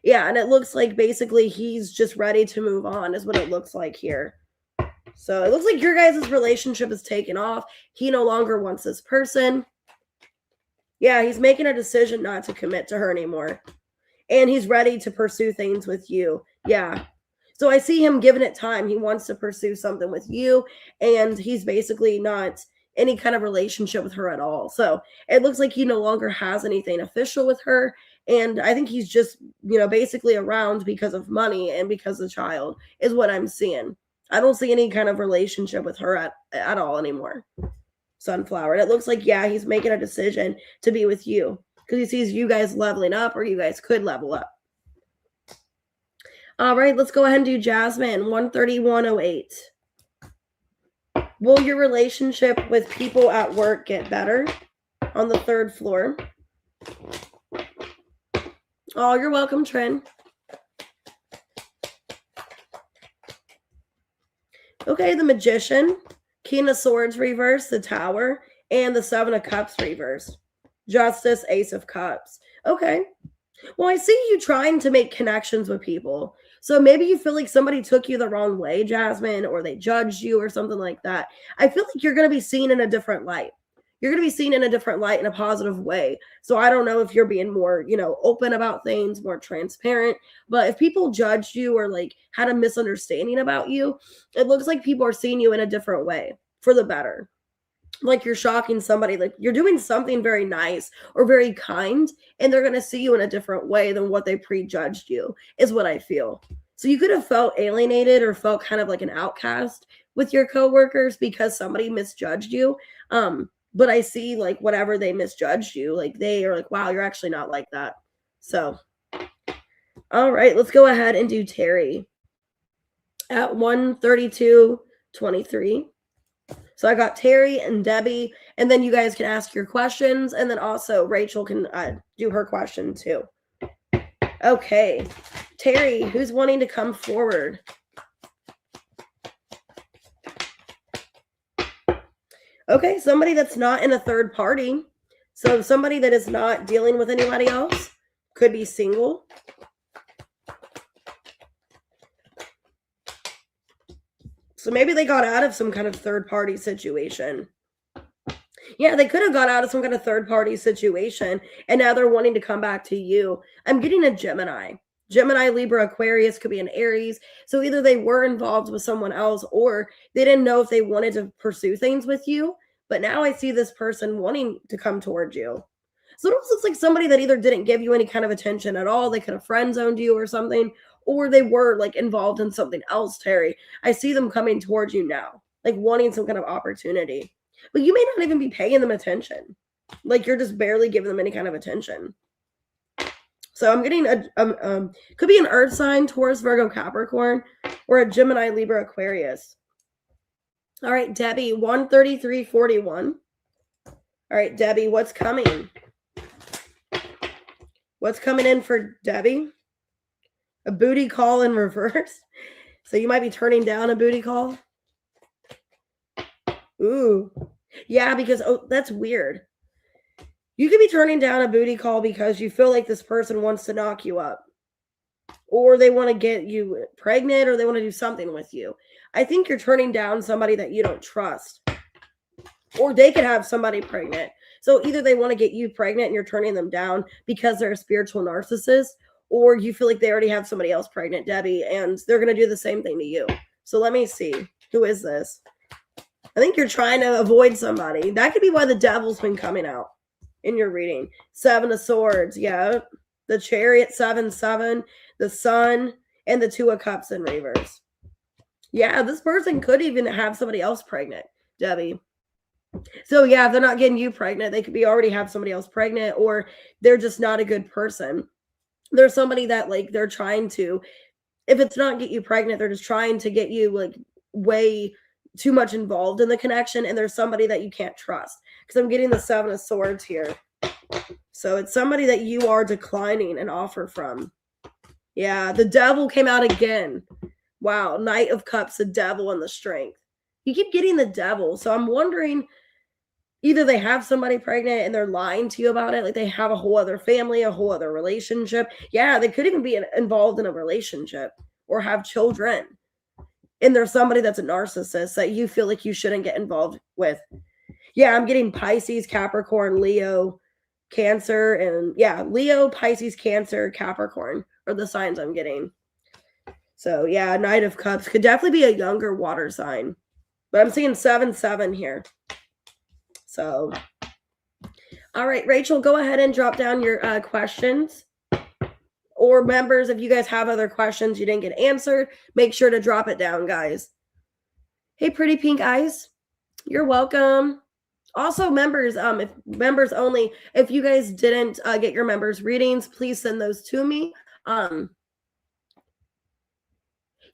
Yeah, and it looks like basically he's just ready to move on is what it looks like here. So it looks like your guys' relationship is taken off. He no longer wants this person. Yeah, he's making a decision not to commit to her anymore. And he's ready to pursue things with you. Yeah. So I see him giving it time. He wants to pursue something with you, and he's basically not any kind of relationship with her at all. So it looks like he no longer has anything official with her. And I think he's just, basically around because of money and because of the child is what I'm seeing. I don't see any kind of relationship with her at all anymore. Sunflower. And it looks like, yeah, he's making a decision to be with you because he sees you guys leveling up, or you guys could level up. All right, let's go ahead and do Jasmine, 131.08. Will your relationship with people at work get better on the 3rd floor? Oh, you're welcome, Trin. Okay, the Magician, King of Swords reverse, the Tower, and the 7 of Cups reverse. Justice, Ace of Cups. Okay. Well, I see you trying to make connections with people. So maybe you feel like somebody took you the wrong way, Jasmine, or they judged you or something like that. I feel like you're going to be seen in a different light. You're going to be seen in a different light in a positive way. So I don't know if you're being more, open about things, more transparent. But if people judged you or like had a misunderstanding about you, it looks like people are seeing you in a different way for the better. Like you're shocking somebody, like you're doing something very nice or very kind, and they're going to see you in a different way than what they prejudged you, is what I feel. So you could have felt alienated or felt kind of like an outcast with your coworkers because somebody misjudged you. But I see like whatever they misjudged you, like they are like, wow, you're actually not like that. So, all right, let's go ahead and do Terry at 132.23. So I got Terry and Debbie, and then you guys can ask your questions, and then also Rachel can do her question too. Okay, Terry, who's wanting to come forward? Okay, somebody that's not in a third party. So somebody that is not dealing with anybody else, could be single. So maybe they got out of some kind of third-party situation. Yeah, they could have got out of some kind of third-party situation, and now they're wanting to come back to you. I'm getting a Gemini. Gemini, Libra, Aquarius, could be an Aries. So either they were involved with someone else, or they didn't know if they wanted to pursue things with you. But now I see this person wanting to come towards you. So it almost looks like somebody that either didn't give you any kind of attention at all. They could have friend-zoned you or something, or they were like involved in something else, Terry. I see them coming towards you now, like wanting some kind of opportunity. But you may not even be paying them attention. Like you're just barely giving them any kind of attention. So I'm getting could be an earth sign, Taurus, Virgo, Capricorn, or a Gemini, Libra, Aquarius. All right, Debbie, 133.41. All right, Debbie, what's coming? What's coming in for Debbie? A booty call in reverse. So you might be turning down a booty call. Ooh. Yeah, because, that's weird. You could be turning down a booty call because you feel like this person wants to knock you up. Or they want to get you pregnant, or they want to do something with you. I think you're turning down somebody that you don't trust. Or they could have somebody pregnant. So either they want to get you pregnant and you're turning them down because they're a spiritual narcissist, or you feel like they already have somebody else pregnant, Debbie, and they're going to do the same thing to you. So let me see. Who is this? I think you're trying to avoid somebody. That could be why the devil's been coming out in your reading. 7 of Swords, yeah. The Chariot, 7-7, the Sun, and the 2 of Cups in reverse. Yeah, this person could even have somebody else pregnant, Debbie. So yeah, if they're not getting you pregnant, they could be already have somebody else pregnant, or they're just not a good person. There's somebody that like they're trying to, if it's not get you pregnant, they're just trying to get you like way too much involved in the connection, and there's somebody that you can't trust. Because I'm getting the 7 of Swords here. So it's somebody that you are declining an offer from. Yeah, the devil came out again. Wow, Knight of Cups, the devil, and the Strength. You keep getting the devil. So I'm wondering, either they have somebody pregnant and they're lying to you about it, like they have a whole other family, a whole other relationship. Yeah, they could even be involved in a relationship or have children. And there's somebody that's a narcissist that you feel like you shouldn't get involved with. Yeah, I'm getting Pisces, Capricorn, Leo, Cancer, and yeah, Leo, Pisces, Cancer, Capricorn are the signs I'm getting. So yeah, Knight of Cups could definitely be a younger water sign. But I'm seeing 7-7 here. So, all right, Rachel, go ahead and drop down your questions. Or members, if you guys have other questions you didn't get answered, make sure to drop it down, guys. Hey, pretty pink eyes. You're welcome. Also, members, if members only, if you guys didn't get your members readings, please send those to me.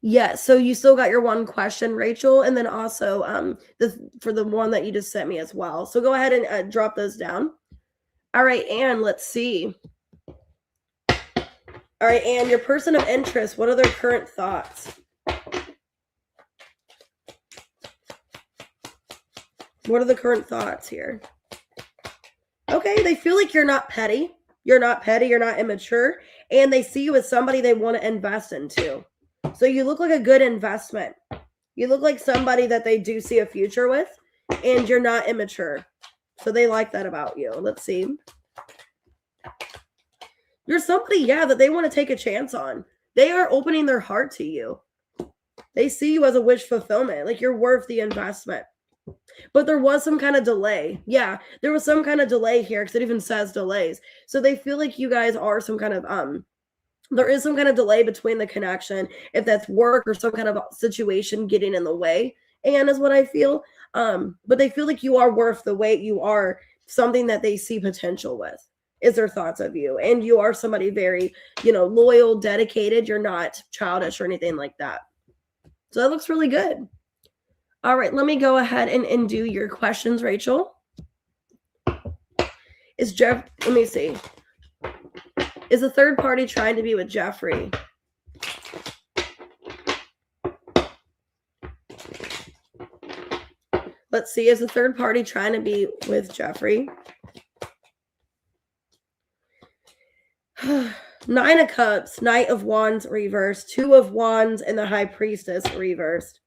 Yeah, so you still got your one question, Rachel, and then also for the one that you just sent me as well. So go ahead and drop those down. All right, Anne, let's see. All right, Anne, your person of interest, what are their current thoughts? What are the current thoughts here? Okay, they feel like you're not petty. You're not petty, you're not immature, and they see you as somebody they want to invest into. So you look like a good investment. You look like somebody that they do see a future with, and you're not immature. So they like that about you. Let's see. You're somebody, yeah, that they want to take a chance on. They are opening their heart to you. They see you as a wish fulfillment, like you're worth the investment. But there was some kind of delay. Yeah, there was some kind of delay here because it even says delays. So they feel like you guys are some kind of there is some kind of delay between the connection, if that's work or some kind of situation getting in the way, and is what I feel. But they feel like you are worth the wait. You are something that they see potential with, is their thoughts of you. And you are somebody very, loyal, dedicated. You're not childish or anything like that. So that looks really good. All right, let me go ahead and do your questions, Rachel. Let me see. Is a third party trying to be with Jeffrey? Let's see. Is a third party trying to be with Jeffrey? 9 of Cups, Knight of Wands reversed, 2 of Wands, and the High Priestess reversed.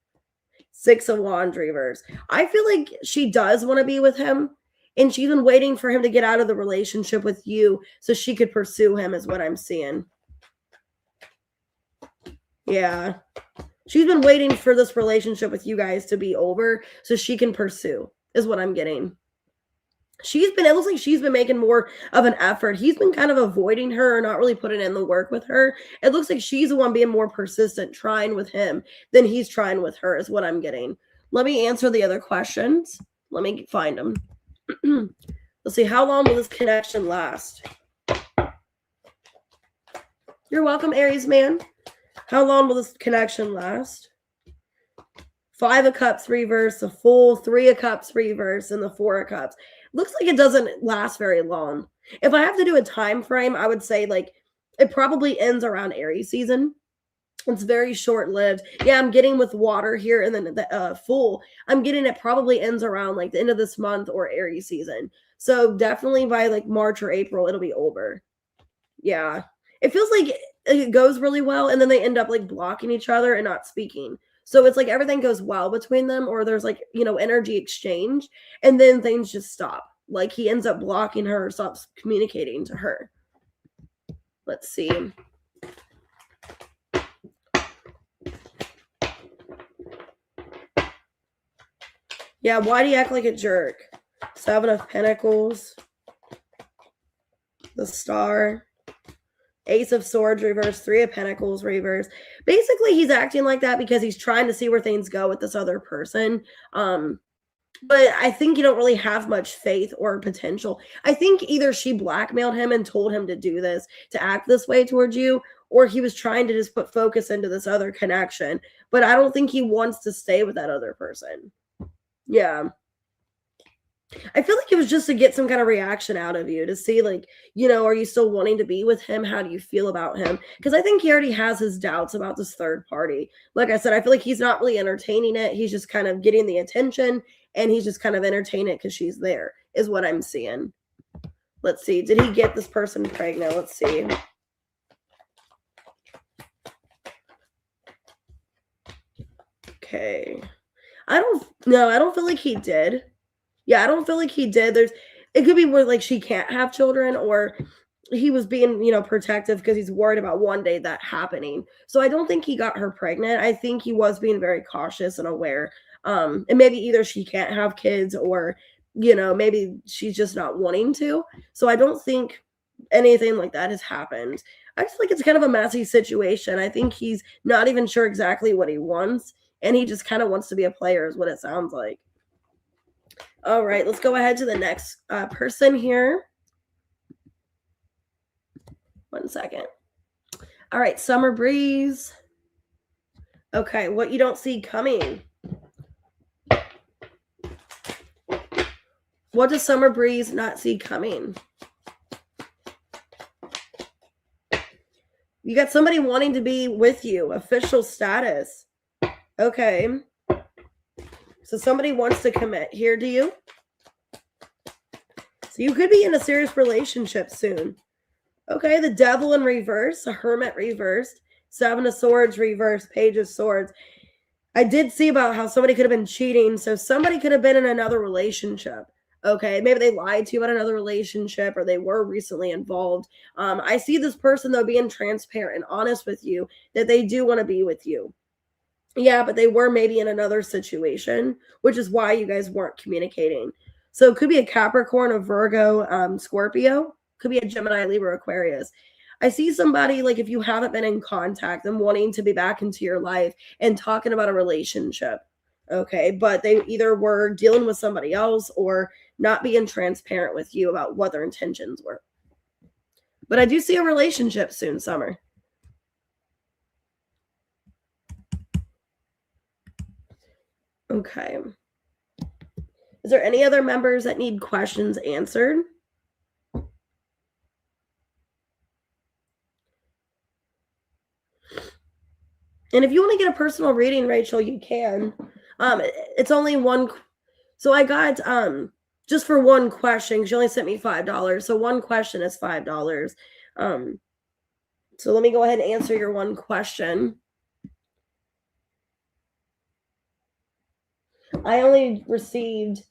6 of Wands reversed. I feel like she does want to be with him. And she's been waiting for him to get out of the relationship with you so she could pursue him, is what I'm seeing. Yeah. She's been waiting for this relationship with you guys to be over so she can pursue, is what I'm getting. It looks like she's been making more of an effort. He's been kind of avoiding her or not really putting in the work with her. It looks like she's the one being more persistent, trying with him than he's trying with her, is what I'm getting. Let me answer the other questions. Let me find them. Let's see, how long will this connection last? You're welcome, Aries man. How long will this connection last? 5 of Cups reverse, the Fool, 3 of Cups reverse, and the 4 of Cups. Looks like it doesn't last very long. If I have to do a time frame, I would say like it probably ends around Aries season. It's very short-lived. Yeah, I'm getting with water here, and then the Fool, I'm getting it probably ends around like the end of this month or Aries season. So definitely by like March or April, it'll be over. Yeah. It feels like it goes really well, and then they end up like blocking each other and not speaking. So it's like everything goes well between them, or there's like, energy exchange, and then things just stop. Like he ends up blocking her or stops communicating to her. Let's see. Yeah, why do you act like a jerk? 7 of Pentacles. The Star. Ace of Swords reverse. 3 of Pentacles reverse. Basically, he's acting like that because he's trying to see where things go with this other person. But I think you don't really have much faith or potential. I think either she blackmailed him and told him to do this, to act this way towards you, or he was trying to just put focus into this other connection. But I don't think he wants to stay with that other person. Yeah. I feel like it was just to get some kind of reaction out of you to see, like, are you still wanting to be with him? How do you feel about him? Because I think he already has his doubts about this third party. Like I said, I feel like he's not really entertaining it. He's just kind of getting the attention, and he's just kind of entertaining it because she's there, is what I'm seeing. Let's see. Did he get this person pregnant? Let's see. Okay. I don't feel like he did. Yeah, I don't feel like he did. It could be where, like, she can't have children, or he was being, protective because he's worried about one day that happening. So I don't think he got her pregnant. I think he was being very cautious and aware. And maybe either she can't have kids, or, maybe she's just not wanting to. So I don't think anything like that has happened. I just think it's kind of a messy situation. I think he's not even sure exactly what he wants, and he just kind of wants to be a player, is what it sounds like. All right, let's go ahead to the next person here. 1 second. All right, Summer Breeze. Okay, what you don't see coming. What does Summer Breeze not see coming? You got somebody wanting to be with you, official status. Okay. So somebody wants to commit here to you. So you could be in a serious relationship soon. Okay, the Devil in reverse, a Hermit reversed, 7 of Swords reversed, Page of Swords. I did see about how somebody could have been cheating, so somebody could have been in another relationship. Okay, maybe they lied to you about another relationship, or they were recently involved. I see this person, though, being transparent and honest with you, that they do want to be with you. Yeah, but they were maybe in another situation, which is why you guys weren't communicating. So it could be a Capricorn, a Virgo, Scorpio. Could be a Gemini, Libra, Aquarius. I see somebody, like, if you haven't been in contact and wanting to be back into your life and talking about a relationship. Okay, but they either were dealing with somebody else or not being transparent with you about what their intentions were. But I do see a relationship soon, Summer. Okay. Is there any other members that need questions answered? And if you want to get a personal reading, Rachel, you can. It's only one. So I got just for one question, she only sent me $5. So one question is $5. So let me go ahead and answer your one question. I only received,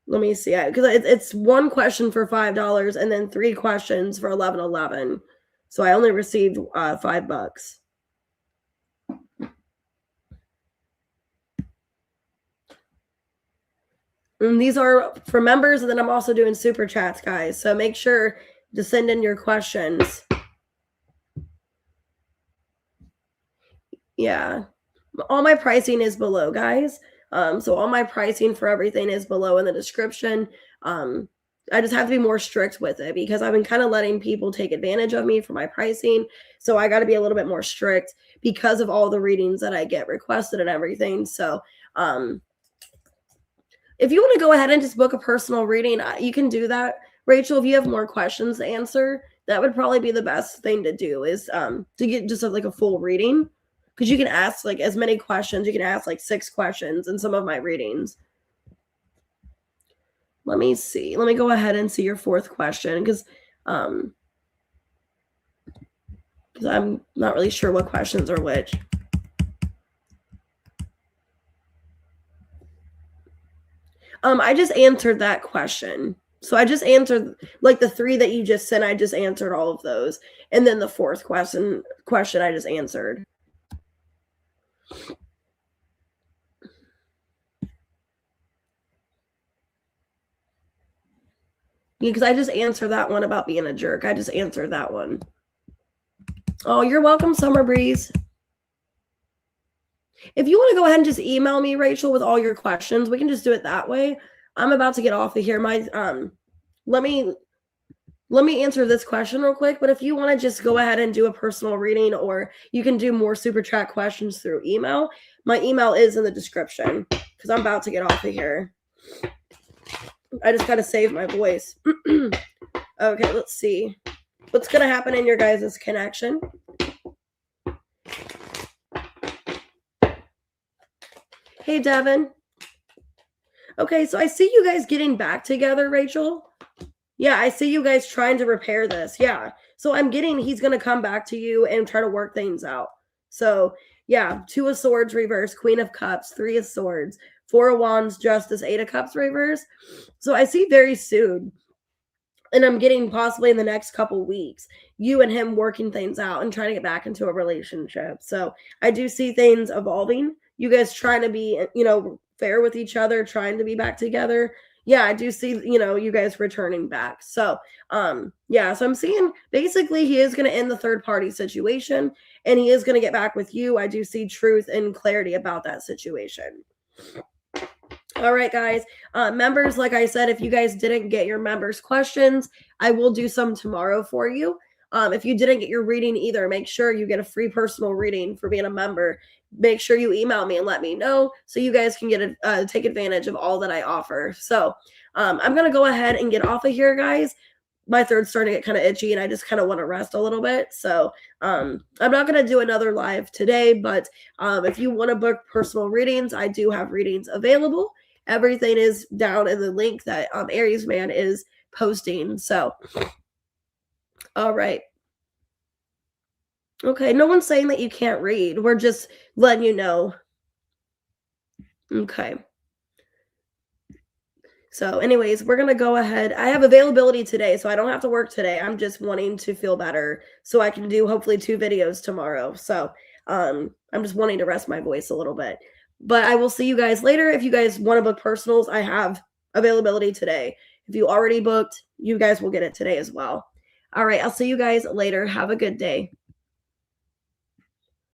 let me see, because it's one question for $5 and then 3 questions for $11.11. So I only received $5. And these are for members, and then I'm also doing super chats, guys. So make sure to send in your questions. Yeah. All my pricing is below, guys. So all my pricing for everything is below in the description. I just have to be more strict with it because I've been kind of letting people take advantage of me for my pricing. So I got to be a little bit more strict because of all the readings that I get requested and everything. So if you want to go ahead and just book a personal reading, you can do that. Rachel, if you have more questions to answer, that would probably be the best thing to do, is to get just like a full reading. Because you can ask like as many questions. You can ask like 6 questions in some of my readings. Let me see. Let me go ahead and see your 4th question because I'm not really sure what questions are which. I just answered that question. So I just answered like the 3 that you just sent. I just answered all of those. And then the 4th question I just answered. Because I just answered that one about being a jerk. I just answered that one. Oh, you're welcome, Summer Breeze. If you want to go ahead and just email me, Rachel, with all your questions, we can just do it that way. I'm about to get off of here. Let me answer this question real quick. But if you want to just go ahead and do a personal reading, or you can do more super chat questions through email, my email is in the description because I'm about to get off of here. I just got to save my voice. Okay, let's see. What's going to happen in your guys' connection? Hey, Devin. Okay, so I see you guys getting back together, Rachel. Yeah, I see you guys trying to repair this. Yeah. So I'm getting he's going to come back to you and try to work things out. So, yeah, 2 of Swords reverse, Queen of Cups, 3 of Swords, 4 of Wands, Justice, 8 of Cups reverse. So I see very soon, and I'm getting possibly in the next couple weeks, you and him working things out and trying to get back into a relationship. So I do see things evolving. You guys trying to be, fair with each other, trying to be back together. Yeah, I do see, you guys returning back. So, yeah, so I'm seeing basically he is going to end the third party situation and he is going to get back with you. I do see truth and clarity about that situation. All right, guys. Members, like I said, if you guys didn't get your members' questions, I will do some tomorrow for you. If you didn't get your reading either, make sure you get a free personal reading for being a member. Make sure you email me and let me know so you guys can get take advantage of all that I offer. So I'm going to go ahead and get off of here, guys. My throat's starting to get kind of itchy and I just kind of want to rest a little bit. So I'm not going to do another live today, but if you want to book personal readings, I do have readings available. Everything is down in the link that Aries Man is posting. So, all right. Okay, no one's saying that you can't read. We're just letting you know. Okay. So anyways, we're going to go ahead. I have availability today, so I don't have to work today. I'm just wanting to feel better so I can do hopefully 2 videos tomorrow. So I'm just wanting to rest my voice a little bit. But I will see you guys later. If you guys want to book personals, I have availability today. If you already booked, you guys will get it today as well. All right, I'll see you guys later. Have a good day.